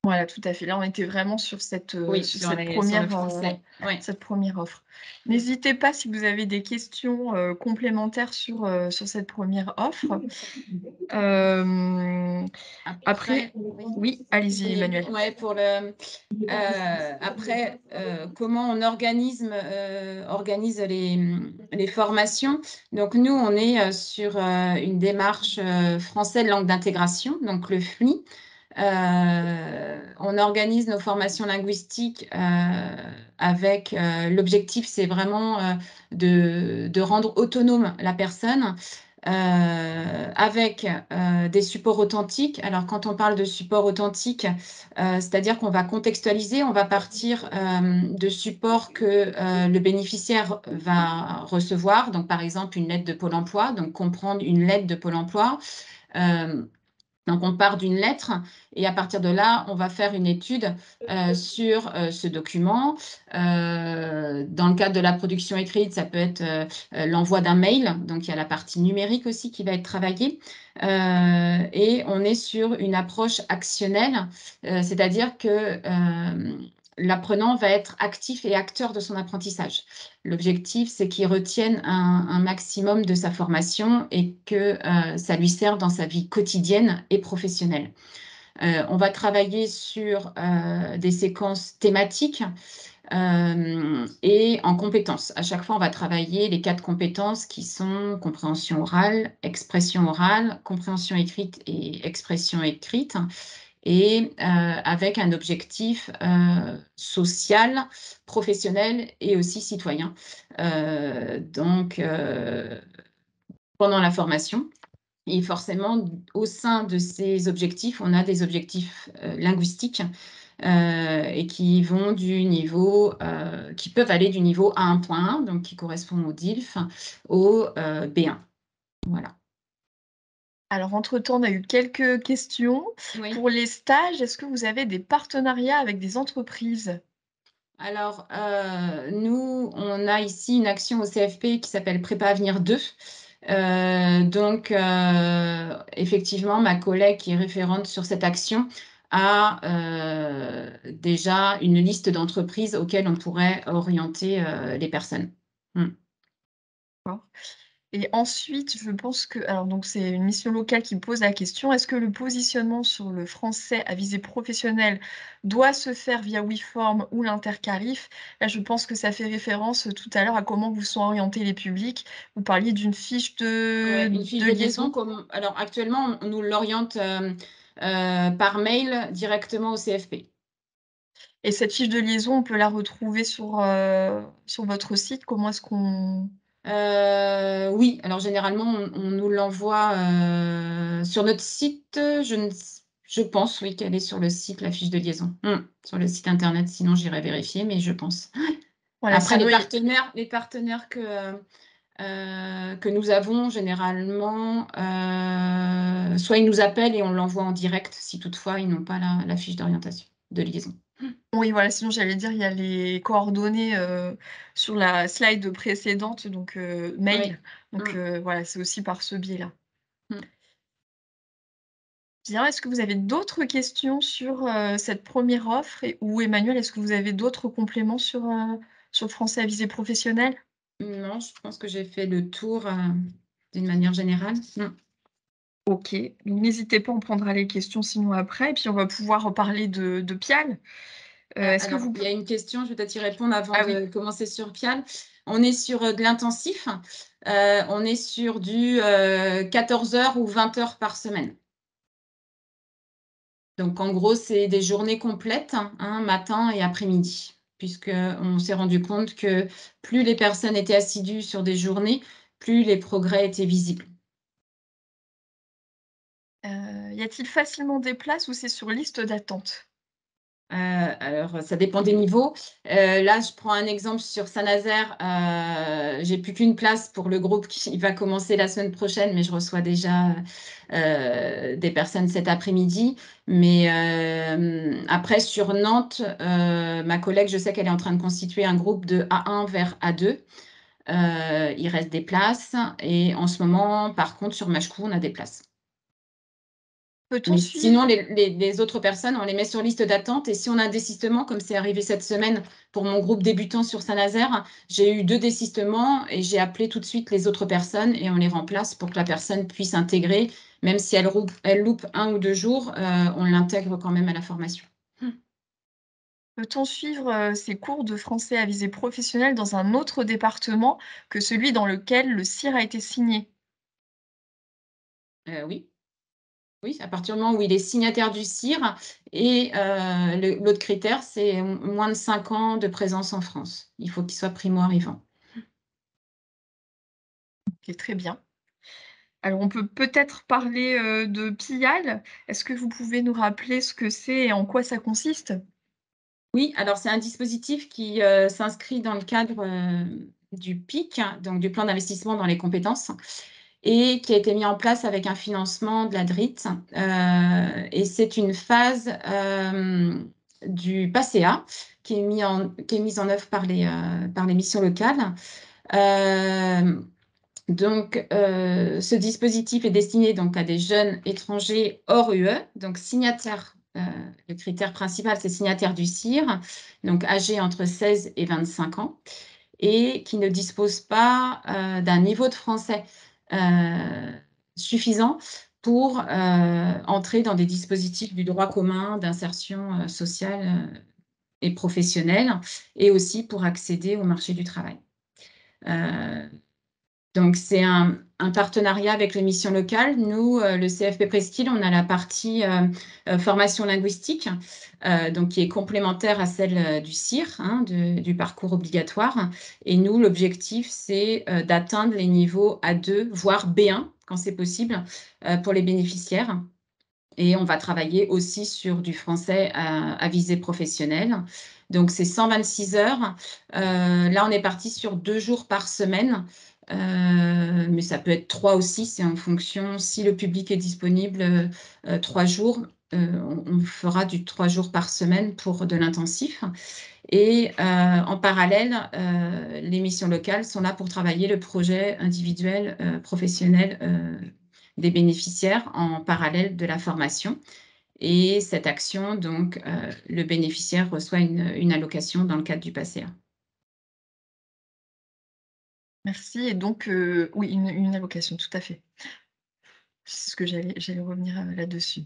A: Voilà, tout à fait. Là, on était vraiment sur cette,
E: Oui,
A: sur
E: sur
A: cette
E: le
A: première,
E: français. Ouais.
A: cette première offre. N'hésitez pas si vous avez des questions complémentaires sur cette première offre. Après, oui, allez-y, Emmanuel.
E: Ouais, pour le après, comment on organise les formations. Donc nous, on est sur une démarche français de langue d'intégration, donc le FLI. On organise nos formations linguistiques avec l'objectif, c'est vraiment de rendre autonome la personne avec des supports authentiques. Alors, quand on parle de supports authentiques, c'est-à-dire qu'on va contextualiser, on va partir de supports que le bénéficiaire va recevoir. Donc, par exemple, une lettre de Pôle emploi, donc comprendre une lettre de Pôle emploi. Donc, on part d'une lettre et à partir de là, on va faire une étude sur ce document. Dans le cadre de la production écrite, ça peut être l'envoi d'un mail. Donc, il y a la partie numérique aussi qui va être travaillée. Et on est sur une approche actionnelle, c'est-à-dire que l'apprenant va être actif et acteur de son apprentissage. L'objectif, c'est qu'il retienne un maximum de sa formation et que ça lui serve dans sa vie quotidienne et professionnelle. On va travailler sur des séquences thématiques et en compétences. À chaque fois, on va travailler les 4 compétences qui sont compréhension orale, expression orale, compréhension écrite et expression écrite, et avec un objectif social, professionnel et aussi citoyen. Donc, pendant la formation. Et forcément, au sein de ces objectifs, on a des objectifs linguistiques et qui vont du niveau, qui peuvent aller du niveau A1.1, donc qui correspond au DILF, au B1. Voilà.
A: Alors, entre-temps, on a eu quelques questions.
E: Oui.
A: Pour les stages, est-ce que vous avez des partenariats avec des entreprises?
E: Alors, nous, on a ici une action au CFP qui s'appelle Prépa Avenir 2. Donc, effectivement, ma collègue qui est référente sur cette action a déjà une liste d'entreprises auxquelles on pourrait orienter les personnes.
A: D'accord. Et ensuite, je pense que alors donc c'est une mission locale qui me pose la question, est-ce que le positionnement sur le français à visée professionnelle doit se faire via WeForm ou l'intercarif? Là, je pense que ça fait référence, tout à l'heure à comment vous sont orientés les publics. Vous parliez d'une fiche
E: Ouais, une fiche
A: de
E: de liaison.
A: liaison?
E: Alors, actuellement, on nous l'oriente par mail directement au CFP.
A: Et cette fiche de liaison, on peut la retrouver sur votre site? Comment est-ce qu'on
E: Oui, alors généralement, on nous l'envoie sur notre site. Je pense, oui, qu'elle est sur le site, la fiche de liaison. Sur le site internet, sinon j'irai vérifier, mais je pense.
A: voilà,
E: Après,
A: sinon
E: les partenaires que nous avons, généralement, soit ils nous appellent et on l'envoie en direct, si toutefois ils n'ont pas la fiche d'orientation, de liaison.
A: oui, voilà, sinon j'allais dire, il y a les coordonnées, sur la slide précédente, donc
E: Oui.
A: mail. Donc voilà, c'est aussi par ce biais-là. Bien, est-ce que vous avez d'autres questions sur, cette première offre ou Emmanuel, est-ce que vous avez d'autres compléments sur Français à visée professionnelle?
E: Non, je pense que j'ai fait le tour d'une manière générale.
A: OK, donc n'hésitez pas, on prendra les questions sinon après et puis on va pouvoir reparler de Pial. Est-ce que
E: Alors,
A: vous
E: il y a une question, je vais peut-être y répondre avant
A: Ah
E: de
A: oui.
E: commencer sur Pial. On est sur de l'intensif. On est sur du 14 heures ou 20 heures par semaine. Donc, en gros, c'est des journées complètes, matin et après-midi, puisqu'on s'est rendu compte que plus les personnes étaient assidues sur des journées, plus les progrès étaient visibles.
A: Y a-t-il facilement des places ou c'est sur liste d'attente?
E: Alors, ça dépend des niveaux. Là, je prends un exemple sur Saint-Nazaire. J'ai plus qu'une place pour le groupe qui va commencer la semaine prochaine, mais je reçois déjà des personnes cet après-midi. Mais après, sur Nantes, ma collègue, je sais qu'elle est en train de constituer un groupe de A1 vers A2. Il reste des places. Et en ce moment, par contre, sur Machecou, on a des places.
A: Peut-on
E: Mais sinon,
A: suivre
E: les autres personnes, on les met sur liste d'attente. Et si on a un désistement, comme c'est arrivé cette semaine pour mon groupe débutant sur Saint-Nazaire, j'ai eu 2 désistements et j'ai appelé tout de suite les autres personnes et on les remplace pour que la personne puisse intégrer. Même si elle loupe 1 ou 2 jours, on l'intègre quand même à la formation.
A: Peut-on suivre, ces cours de français à visée professionnelle dans un autre département que celui dans lequel le CIR a été signé?
E: Oui. Oui, à partir du moment où il est signataire du CIR et l'autre critère, c'est moins de 5 ans de présence en France. Il faut qu'il soit primo-arrivant.
A: OK, très bien. Alors on peut peut-être parler, de PIAL. Est-ce que vous pouvez nous rappeler ce que c'est et en quoi ça consiste?
E: Oui, alors c'est un dispositif qui s'inscrit dans le cadre du PIC, donc du plan d'investissement dans les compétences, et qui a été mis en place avec un financement de la DRIT. Et c'est une phase du PACEA qui est mise en œuvre par les missions locales. Donc, ce dispositif est destiné donc, à des jeunes étrangers hors UE, donc signataires. Le critère principal, c'est signataires du CIR, donc âgés entre 16 et 25 ans, et qui ne disposent pas d'un niveau de français suffisant pour entrer dans des dispositifs du droit commun d'insertion sociale et professionnelle, et aussi pour accéder au marché du travail. Donc, c'est un partenariat avec les missions locales. Nous, le CFP Presqu'île, on a la partie formation linguistique, donc qui est complémentaire à celle du CIR, hein, du parcours obligatoire. Et nous, l'objectif, c'est d'atteindre les niveaux A2, voire B1, quand c'est possible, pour les bénéficiaires. Et on va travailler aussi sur du français à visée professionnelle. Donc, c'est 126 heures. Là, on est parti sur 2 jours par semaine. Mais ça peut être 3 aussi, c'est en fonction, si le public est disponible 3 jours, on fera du 3 jours par semaine pour de l'intensif. Et en parallèle, les missions locales sont là pour travailler le projet individuel professionnel des bénéficiaires en parallèle de la formation. Et cette action, donc, le bénéficiaire reçoit une allocation dans le cadre du PACEA.
A: Merci. Et donc, oui, une allocation, tout à fait. C'est ce que j'allais revenir là-dessus.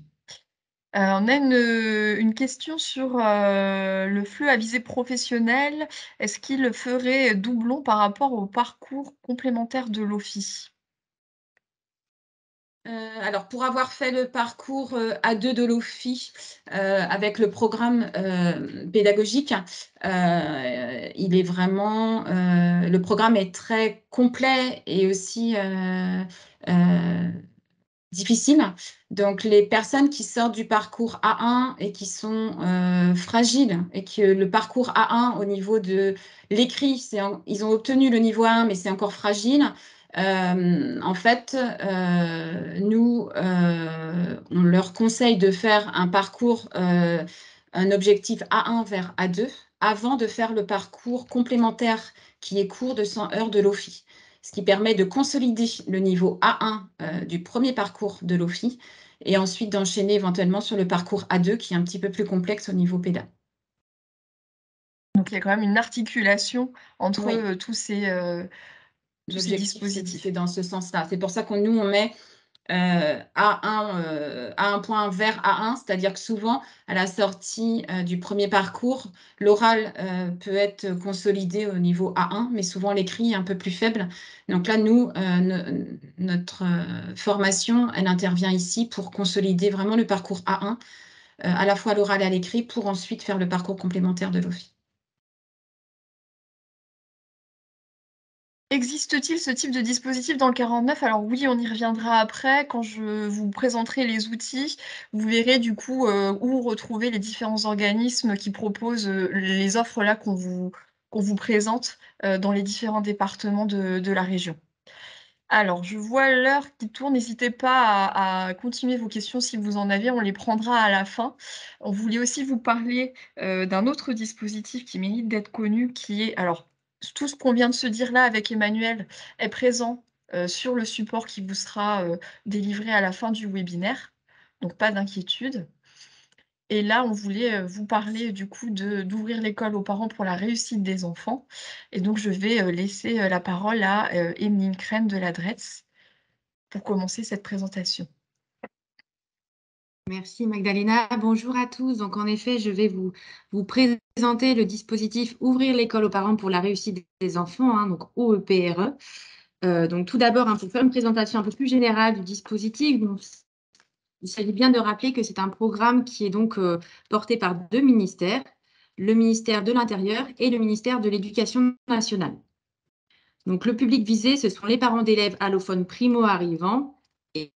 A: On a une question sur le FLE à visée professionnelle. Est-ce qu'il ferait doublon par rapport au parcours complémentaire de l'OFI?
E: Alors, pour avoir fait le parcours A2 de l'OFI avec le programme pédagogique, il est vraiment, le programme est très complet et aussi difficile. Donc, les personnes qui sortent du parcours A1 et qui sont fragiles et que le parcours A1 au niveau de l'écrit, ils ont obtenu le niveau A1, mais c'est encore fragile. En fait, nous, on leur conseille de faire un parcours, un objectif A1 vers A2 avant de faire le parcours complémentaire qui est court de 100 heures de l'OFI, ce qui permet de consolider le niveau A1 du premier parcours de l'OFI et ensuite d'enchaîner éventuellement sur le parcours A2 qui est un petit peu plus complexe au niveau PEDA.
A: Donc, il y a quand même une articulation entre
E: Oui.
A: tous ces dispositifs.
E: C'est dans ce sens-là. C'est pour ça que nous, on met A1 point vers A1, c'est-à-dire que souvent, à la sortie du premier parcours, l'oral peut être consolidé au niveau A1, mais souvent l'écrit est un peu plus faible. Donc là, nous, notre formation, elle intervient ici pour consolider vraiment le parcours A1, à la fois à l'oral et à l'écrit, pour ensuite faire le parcours complémentaire de l'OFI.
A: Existe-t-il ce type de dispositif dans le 49? Alors oui, on y reviendra après. Quand je vous présenterai les outils, vous verrez du coup où retrouver les différents organismes qui proposent les offres là qu'on vous présente dans les différents départements de la région. Alors, je vois l'heure qui tourne. N'hésitez pas à continuer vos questions si vous en avez. On les prendra à la fin. On voulait aussi vous parler d'un autre dispositif qui mérite d'être connu, qui est... Alors, tout ce qu'on vient de se dire là avec Emmanuel est présent sur le support qui vous sera délivré à la fin du webinaire. Donc, pas d'inquiétude. Et là, on voulait vous parler du coup d'ouvrir l'école aux parents pour la réussite des enfants. Et donc, je vais laisser la parole à Emeline Crène de la DRETS pour commencer cette présentation.
F: Merci Magdalena. Bonjour à tous. Donc en effet, je vais vous présenter le dispositif Ouvrir l'école aux parents pour la réussite des enfants, hein, donc OEPRE. Donc tout d'abord, pour faire une présentation un peu plus générale du dispositif, donc, il s'agit bien de rappeler que c'est un programme qui est donc porté par 2 ministères, le ministère de l'Intérieur et le ministère de l'Éducation nationale. Donc le public visé, ce sont les parents d'élèves allophones primo-arrivants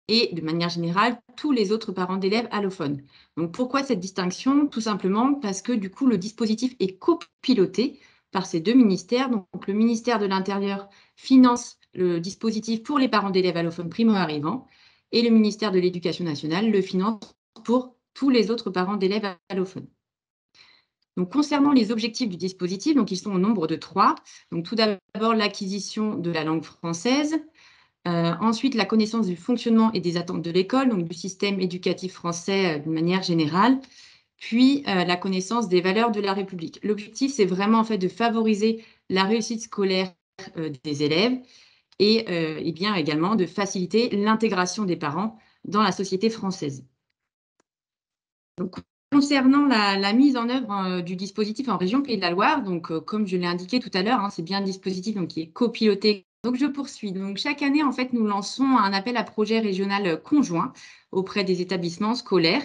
F: et de manière générale, tous les autres parents d'élèves allophones. Donc pourquoi cette distinction? Tout simplement parce que du coup, le dispositif est copiloté par ces 2 ministères. Donc le ministère de l'Intérieur finance le dispositif pour les parents d'élèves allophones primo-arrivants et le ministère de l'Éducation nationale le finance pour tous les autres parents d'élèves allophones. Donc, concernant les objectifs du dispositif, donc ils sont au nombre de 3. Donc, tout d'abord, l'acquisition de la langue française. Ensuite, la connaissance du fonctionnement et des attentes de l'école, donc du système éducatif français d'une manière générale. Puis, la connaissance des valeurs de la République. L'objectif, c'est vraiment en fait de favoriser la réussite scolaire des élèves et bien également de faciliter l'intégration des parents dans la société française. Donc, concernant la mise en œuvre du dispositif en région Pays de la Loire, donc, comme je l'ai indiqué tout à l'heure, c'est bien un dispositif donc, qui est copiloté. Donc, je poursuis. Donc, chaque année, en fait, nous lançons un appel à projet régional conjoint auprès des établissements scolaires.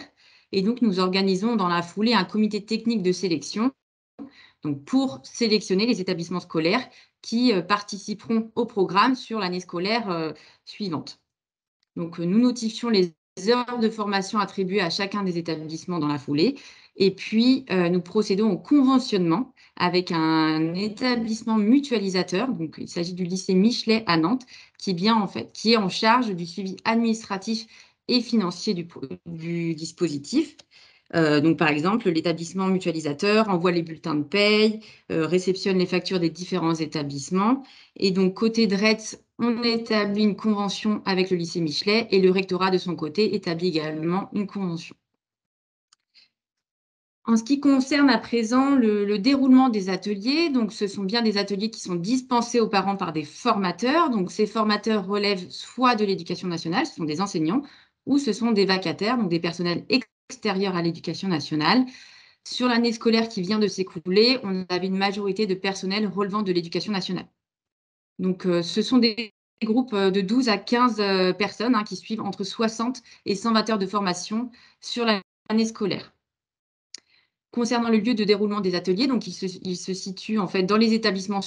F: Et donc, nous organisons dans la foulée un comité technique de sélection donc, pour sélectionner les établissements scolaires qui participeront au programme sur l'année scolaire suivante. Donc, nous notifions les heures de formation attribuées à chacun des établissements dans la foulée. Et puis, nous procédons au conventionnement avec un établissement mutualisateur. Donc, il s'agit du lycée Michelet à Nantes, qui est en charge du suivi administratif et financier du dispositif. Donc, par exemple, l'établissement mutualisateur envoie les bulletins de paye, réceptionne les factures des différents établissements. Et donc, côté DRETS, on établit une convention avec le lycée Michelet et le rectorat, de son côté, établit également une convention. En ce qui concerne à présent le déroulement des ateliers, donc ce sont bien des ateliers qui sont dispensés aux parents par des formateurs. Donc, ces formateurs relèvent soit de l'éducation nationale, ce sont des enseignants, ou ce sont des vacataires, donc des personnels extérieurs à l'éducation nationale. Sur l'année scolaire qui vient de s'écouler, on avait une majorité de personnel relevant de l'éducation nationale. Donc, ce sont des groupes de 12 à 15 personnes qui suivent entre 60 et 120 heures de formation sur l'année scolaire. Concernant le lieu de déroulement des ateliers, donc il se situe en fait dans les établissements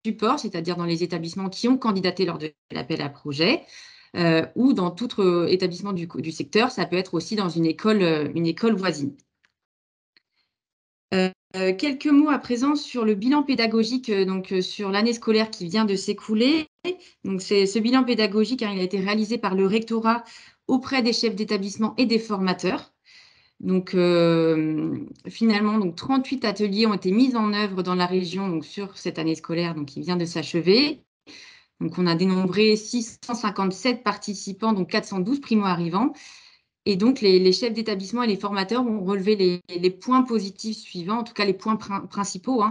F: supports, c'est-à-dire dans les établissements qui ont candidaté lors de l'appel à projet, ou dans tout établissement du secteur. Ça peut être aussi dans une école voisine. Quelques mots à présent sur le bilan pédagogique, sur l'année scolaire qui vient de s'écouler. Donc, ce bilan pédagogique, il a été réalisé par le rectorat auprès des chefs d'établissement et des formateurs. Donc, finalement, 38 ateliers ont été mis en œuvre dans la région donc, sur cette année scolaire qui vient de s'achever. Donc, on a dénombré 657 participants, donc 412 primo-arrivants. Et donc, les chefs d'établissement et les formateurs ont relevé les points positifs suivants, en tout cas les points principaux.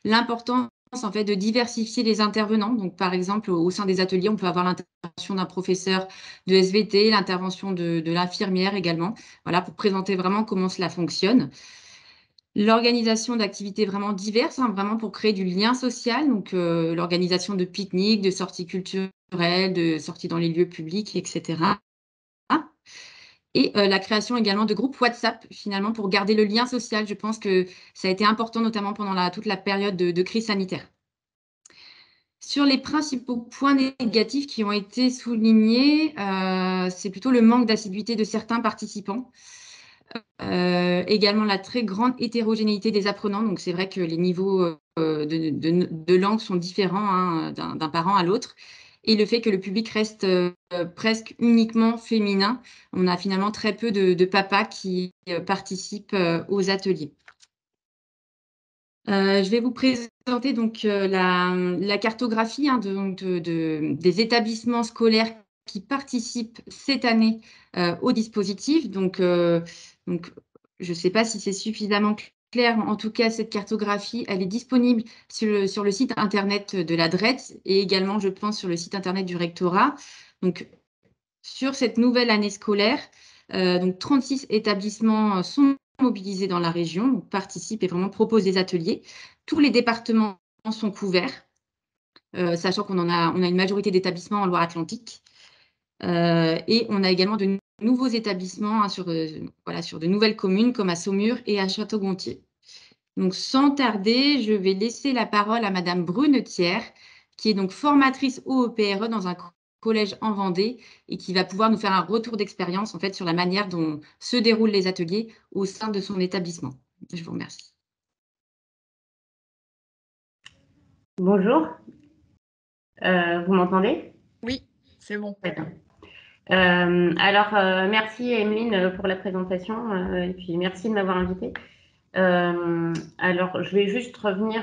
F: L'importance en fait, de diversifier les intervenants. Donc, par exemple, au sein des ateliers, on peut avoir l'intervention d'un professeur de SVT, l'intervention de l'infirmière également, voilà, pour présenter vraiment comment cela fonctionne. L'organisation d'activités vraiment diverses, vraiment pour créer du lien social, donc l'organisation de pique-niques, de sorties culturelles, de sorties dans les lieux publics, etc. Et la création également de groupes WhatsApp, finalement, pour garder le lien social. Je pense que ça a été important, notamment pendant toute la période de crise sanitaire. Sur les principaux points négatifs qui ont été soulignés, c'est plutôt le manque d'assiduité de certains participants. Également la très grande hétérogénéité des apprenants. Donc, c'est vrai que les niveaux de langue sont différents d'un parent à l'autre. Et le fait que le public reste presque uniquement féminin. On a finalement très peu de papas qui participent aux ateliers. Je vais vous présenter donc la cartographie des établissements scolaires qui participent cette année au dispositif. Donc, je ne sais pas si c'est suffisamment clair. En tout cas, cette cartographie, elle est disponible sur le site internet de la DRETS et également, je pense, sur le site internet du rectorat. Donc, sur cette nouvelle année scolaire, 36 établissements sont mobilisés dans la région, participent et vraiment proposent des ateliers. Tous les départements sont couverts, sachant qu'on a une majorité d'établissements en Loire-Atlantique. Et on a également de nouveaux établissements sur de nouvelles communes comme à Saumur et à Château-Gontier. Donc, sans tarder, je vais laisser la parole à Madame Brunetière, qui est donc formatrice au EPRE dans un collège en Vendée et qui va pouvoir nous faire un retour d'expérience en fait sur la manière dont se déroulent les ateliers au sein de son établissement. Je vous remercie.
D: Bonjour, vous m'entendez ?
A: Oui, c'est bon.
D: Très bien. Merci Emeline pour la présentation et puis merci de m'avoir invitée. Alors, je vais juste revenir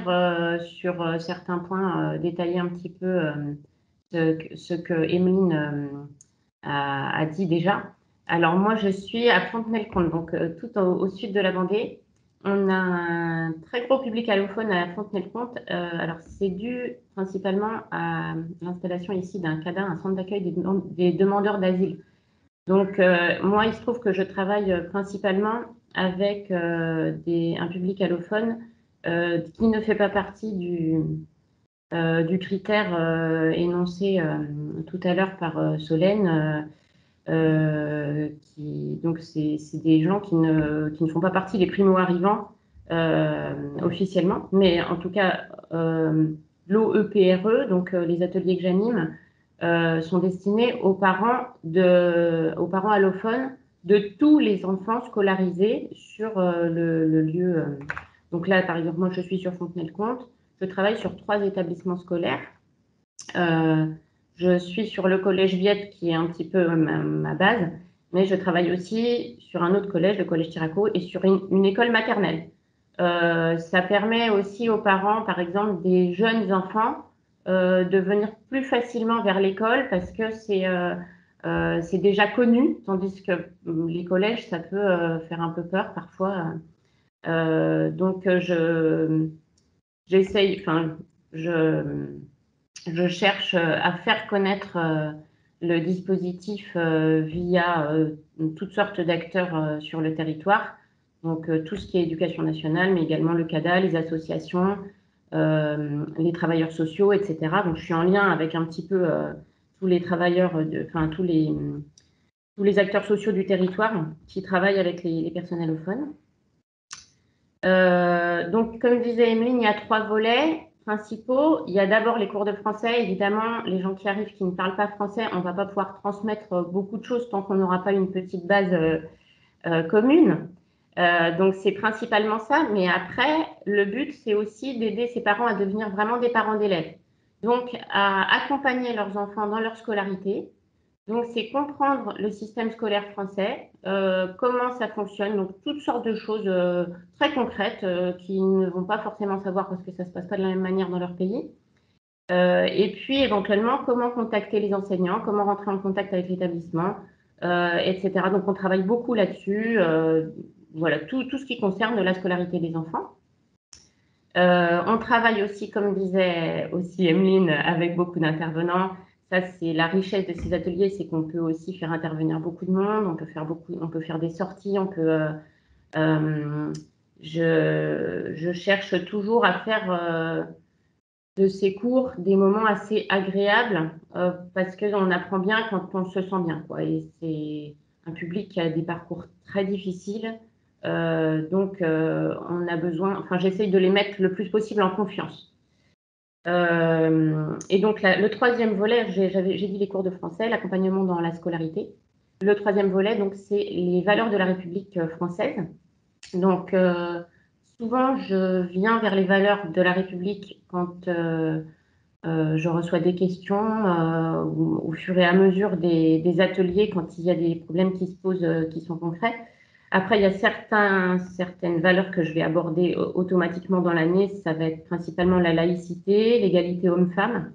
D: sur certains points, détailler un petit peu ce que Emeline a dit déjà. Alors, moi, je suis à Fontenay-le-Comte, donc tout au sud de la Vendée. On a un très gros public allophone à Fontenay-le-Comte. Alors, c'est dû principalement à l'installation ici d'un CADA, un centre d'accueil des demandeurs d'asile. Donc, moi, il se trouve que je travaille principalement avec un public allophone qui ne fait pas partie du critère énoncé tout à l'heure par Solène. Donc, c'est des gens qui ne font pas partie des primo-arrivants officiellement, mais en tout cas, l'OEPRE, donc les ateliers que j'anime, sont destinés aux parents allophones de tous les enfants scolarisés sur le lieu. Donc là, par exemple, moi, je suis sur Fontenay-le-Comte. Je travaille sur 3 établissements scolaires. Je suis sur le collège Viette, qui est un petit peu ma base, mais je travaille aussi sur un autre collège, le collège Tiraco, et sur une école maternelle. Ça permet aussi aux parents, par exemple, des jeunes enfants, de venir plus facilement vers l'école parce que c'est déjà connu, tandis que les collèges, ça peut faire un peu peur parfois. Donc, j'essaye, enfin, je cherche à faire connaître le dispositif via toutes sortes d'acteurs sur le territoire. Donc, tout ce qui est éducation nationale, mais également le CADA, les associations, les travailleurs sociaux, etc. Donc, je suis en lien avec un petit peu tous les travailleurs, enfin, tous les acteurs sociaux du territoire qui travaillent avec les personnes allophones. Donc, comme disait Emeline, il y a 3 volets principaux. Il y a d'abord les cours de français. Évidemment, les gens qui arrivent qui ne parlent pas français, on ne va pas pouvoir transmettre beaucoup de choses tant qu'on n'aura pas une petite base commune. Donc, c'est principalement ça. Mais après, le but, c'est aussi d'aider ces parents à devenir vraiment des parents d'élèves. Donc, à accompagner leurs enfants dans leur scolarité. Donc, c'est comprendre le système scolaire français, comment ça fonctionne, donc toutes sortes de choses très concrètes qu'ils ne vont pas forcément savoir parce que ça ne se passe pas de la même manière dans leur pays. Et puis, éventuellement, comment contacter les enseignants, comment rentrer en contact avec l'établissement, etc. Donc, on travaille beaucoup là-dessus. Voilà, tout ce qui concerne la scolarité des enfants. On travaille aussi, comme disait aussi Emeline, avec beaucoup d'intervenants. Ça, c'est la richesse de ces ateliers, c'est qu'on peut aussi faire intervenir beaucoup de monde, on peut faire des sorties, je cherche toujours à faire de ces cours des moments assez agréables parce qu'on apprend bien quand on se sent bien, quoi. Et c'est un public qui a des parcours très difficiles. Donc, on a besoin, enfin, j'essaye de les mettre le plus possible en confiance. Et donc, le 3e volet, j'ai dit les cours de français, l'accompagnement dans la scolarité. Le 3e volet, donc, c'est les valeurs de la République française. Donc, souvent, je viens vers les valeurs de la République quand je reçois des questions au fur et à mesure des ateliers, quand il y a des problèmes qui se posent, qui sont concrets. Après, il y a certaines valeurs que je vais aborder automatiquement dans l'année. Ça va être principalement la laïcité, l'égalité homme-femme.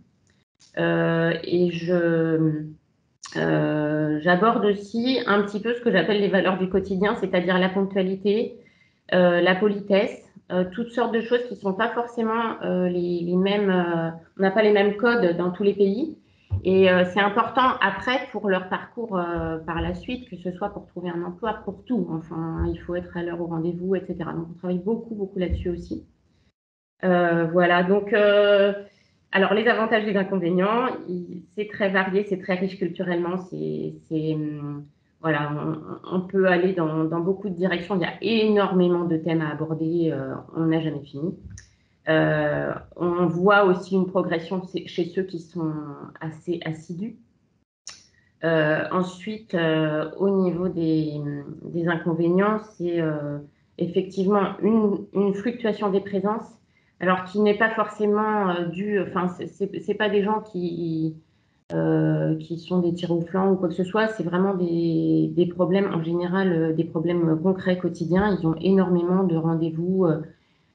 D: Et j'aborde aussi un petit peu ce que j'appelle les valeurs du quotidien, c'est-à-dire la ponctualité, la politesse, toutes sortes de choses qui ne sont pas forcément les mêmes. On n'a pas les mêmes codes dans tous les pays. Et c'est important après pour leur parcours par la suite, que ce soit pour trouver un emploi, pour tout. Enfin, il faut être à l'heure au rendez-vous, etc. Donc, on travaille beaucoup, beaucoup là-dessus aussi. Voilà, donc, alors les avantages et les inconvénients, c'est très varié, c'est très riche culturellement, voilà, on peut aller dans beaucoup de directions, il y a énormément de thèmes à aborder, on n'a jamais fini. On voit aussi une progression chez ceux qui sont assez assidus. Ensuite, au niveau des inconvénients, c'est effectivement une fluctuation des présences, alors qui n'est pas forcément due, enfin, c'est pas des gens qui qui sont des tirs au flanc ou quoi que ce soit. C'est vraiment des problèmes, en général, des problèmes concrets quotidiens. Ils ont énormément de rendez-vous.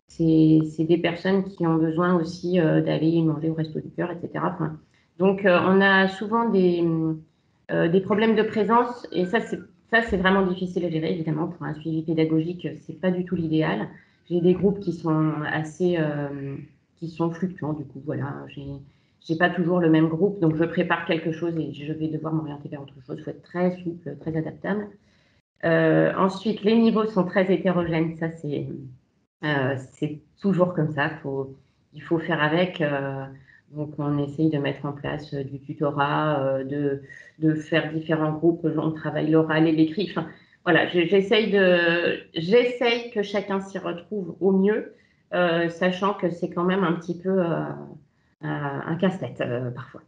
D: C'est des personnes qui ont besoin aussi d'aller manger au Resto du Cœur, etc. Enfin, donc, on a souvent des problèmes de présence, et ça, c'est vraiment difficile à gérer, évidemment, pour un suivi pédagogique, c'est pas du tout l'idéal. J'ai des groupes qui sont assez, qui sont fluctuants, du coup, voilà, j'ai pas toujours le même groupe, donc je prépare quelque chose et je vais devoir m'orienter vers autre chose. Il faut être très souple, très adaptable. Ensuite, les niveaux sont très hétérogènes, ça c'est toujours comme ça, il faut faire avec. Donc, on essaye de mettre en place du tutorat, de faire différents groupes. On travaille l'oral et l'écrit. Enfin, voilà, j'essaye que chacun s'y retrouve au mieux, sachant que c'est quand même un petit peu un casse-tête parfois.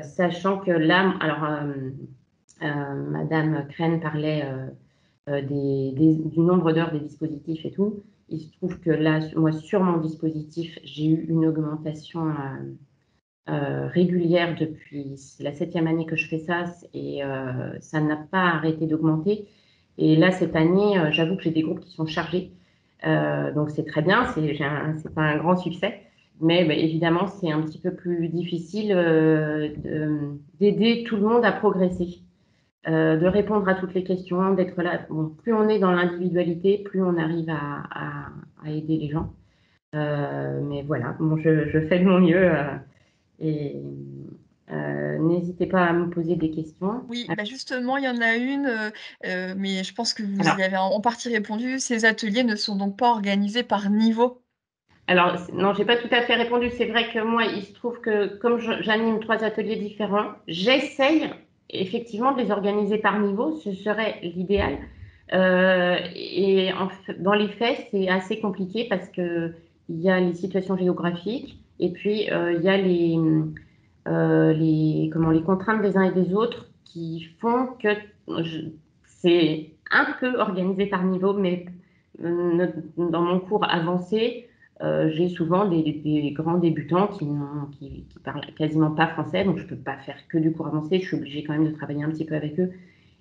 D: Sachant que là, alors, Madame Crène parlait du nombre d'heures des dispositifs et tout. Il se trouve que là, moi, sur mon dispositif, j'ai eu une augmentation régulière depuis la 7e année que je fais ça, et ça n'a pas arrêté d'augmenter. Et là, cette année, j'avoue que j'ai des groupes qui sont chargés. Donc, c'est très bien, c'est pas un grand succès. Mais bah, évidemment, c'est un petit peu plus difficile d'aider tout le monde à progresser. De répondre à toutes les questions, d'être là. Bon, plus on est dans l'individualité, plus on arrive à aider les gens. Mais voilà, bon, je fais de mon mieux et n'hésitez pas à me poser des questions.
A: Oui, bah justement, il y en a une, mais je pense que vous
D: Alors,
A: y avez en partie répondu. Ces ateliers ne sont donc pas organisés par niveau?
D: alors non, j'ai pas tout à fait répondu. C'est vrai que moi, il se trouve que comme j'anime 3 ateliers différents, j'essaye effectivement de les organiser par niveau. Ce serait l'idéal. Et dans les faits, c'est assez compliqué parce que il y a les situations géographiques et puis il y a les contraintes des uns et des autres qui font que c'est un peu organisé par niveau, mais dans mon cours avancé, j'ai souvent des grands débutants qui parlent quasiment pas français, donc je peux pas faire que du cours avancé, je suis obligée quand même de travailler un petit peu avec eux.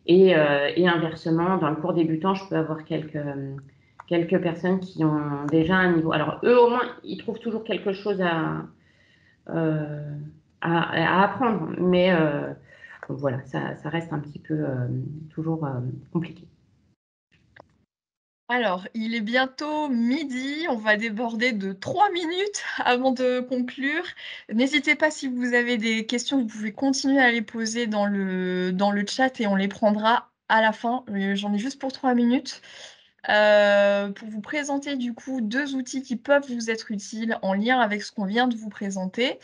D: Et inversement, dans le cours débutant, je peux avoir quelques personnes qui ont déjà un niveau. Alors eux, au moins, ils trouvent toujours quelque chose euh, à apprendre, mais voilà, ça reste un petit peu toujours compliqué.
A: Alors, il est bientôt midi, on va déborder de 3 minutes avant de conclure. N'hésitez pas, si vous avez des questions, vous pouvez continuer à les poser dans le chat et on les prendra à la fin. J'en ai juste pour 3 minutes. Pour vous présenter du coup 2 outils qui peuvent vous être utiles en lien avec ce qu'on vient de vous présenter.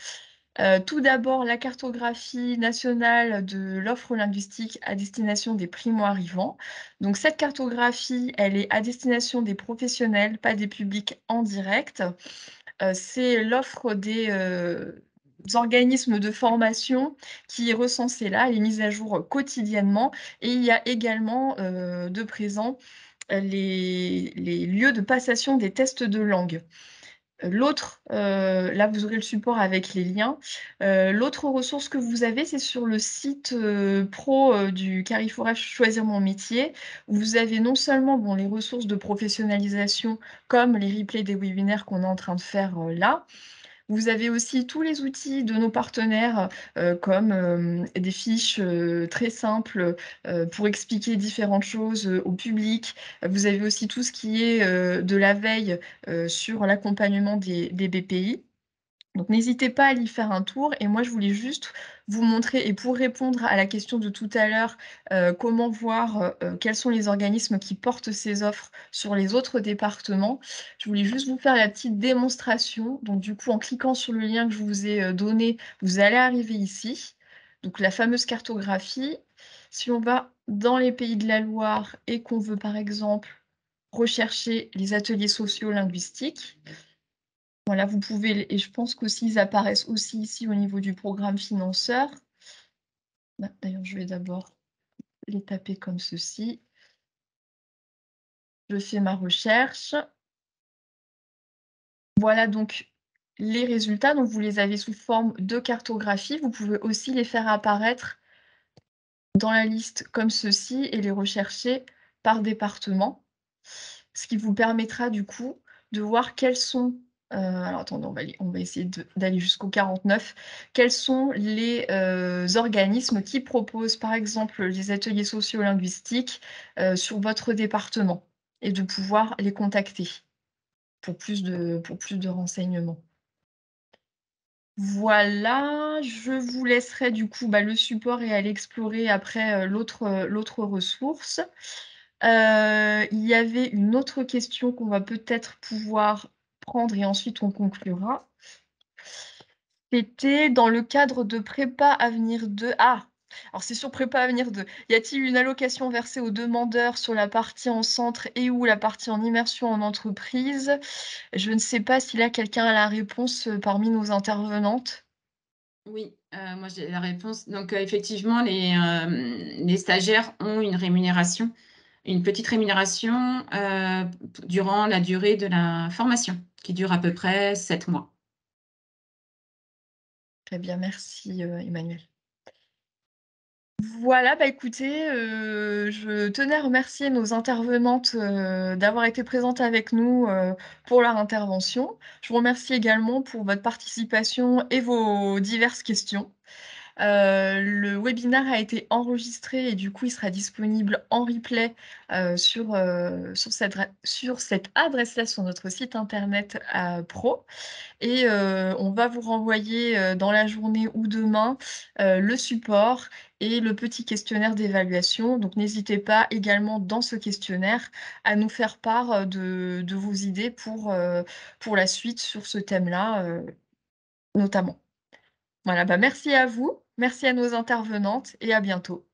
A: Tout d'abord, la cartographie nationale de l'offre linguistique à destination des primo-arrivants. Donc cette cartographie, elle est à destination des professionnels, pas des publics en direct. C'est l'offre des organismes de formation qui est recensée là, elle est mise à jour quotidiennement et il y a également de présent les lieux de passation des tests de langue. L'autre, là vous aurez le support avec les liens. L'autre ressource que vous avez, c'est sur le site pro du Carrefour F Choisir mon métier. Vous avez non seulement bon, les ressources de professionnalisation comme les replays des webinaires qu'on est en train de faire là. Vous avez aussi tous les outils de nos partenaires, comme des fiches très simples pour expliquer différentes choses au public. Vous avez aussi tout ce qui est de la veille sur l'accompagnement des BPI. Donc n'hésitez pas à y faire un tour et moi je voulais juste vous montrer et pour répondre à la question de tout à l'heure, comment voir, quels sont les organismes qui portent ces offres sur les autres départements. Je voulais juste vous faire la petite démonstration. Donc du coup, en cliquant sur le lien que je vous ai, donné, vous allez arriver ici. Donc la fameuse cartographie. Si on va dans les Pays de la Loire et qu'on veut par exemple rechercher les ateliers socio-linguistiques, voilà, vous pouvez, et je pense qu'aussi ils apparaissent aussi ici au niveau du programme financeur. Bah, d'ailleurs, je vais d'abord les taper comme ceci. Je fais ma recherche. Voilà donc les résultats, donc vous les avez sous forme de cartographie. Vous pouvez aussi les faire apparaître dans la liste comme ceci et les rechercher par département. Ce qui vous permettra du coup de voir quels sont, alors attendez, on va essayer d'aller jusqu'au 49. Quels sont les, organismes qui proposent par exemple les ateliers sociolinguistiques, sur votre département et de pouvoir les contacter pour plus de renseignements. Voilà, je vous laisserai du coup, le support et aller explorer après, l'autre ressource. Il y avait une autre question qu'on va peut-être pouvoir prendre et ensuite on conclura. C'était dans le cadre de Prépa Avenir 2. Ah! Alors c'est sur Prépa Avenir 2. Y a-t-il une allocation versée aux demandeurs sur la partie en centre et ou la partie en immersion en entreprise? Je ne sais pas si là quelqu'un a la réponse, parmi nos intervenantes.
E: Oui, moi j'ai la réponse. Donc, effectivement, les stagiaires ont une rémunération, une petite rémunération, durant la durée de la formation, qui dure à peu près 7 mois.
A: Très bien, merci, Emmanuel. Voilà, écoutez, je tenais à remercier nos intervenantes, d'avoir été présentes avec nous, pour leur intervention. Je vous remercie également pour votre participation et vos diverses questions. Le webinaire a été enregistré et du coup, il sera disponible en replay, sur cette adresse-là sur notre site internet, pro. Et on va vous renvoyer, dans la journée ou demain, le support et le petit questionnaire d'évaluation. Donc n'hésitez pas également dans ce questionnaire à nous faire part, de vos idées pour la suite sur ce thème-là, notamment. Voilà, merci à vous, merci à nos intervenantes et à bientôt.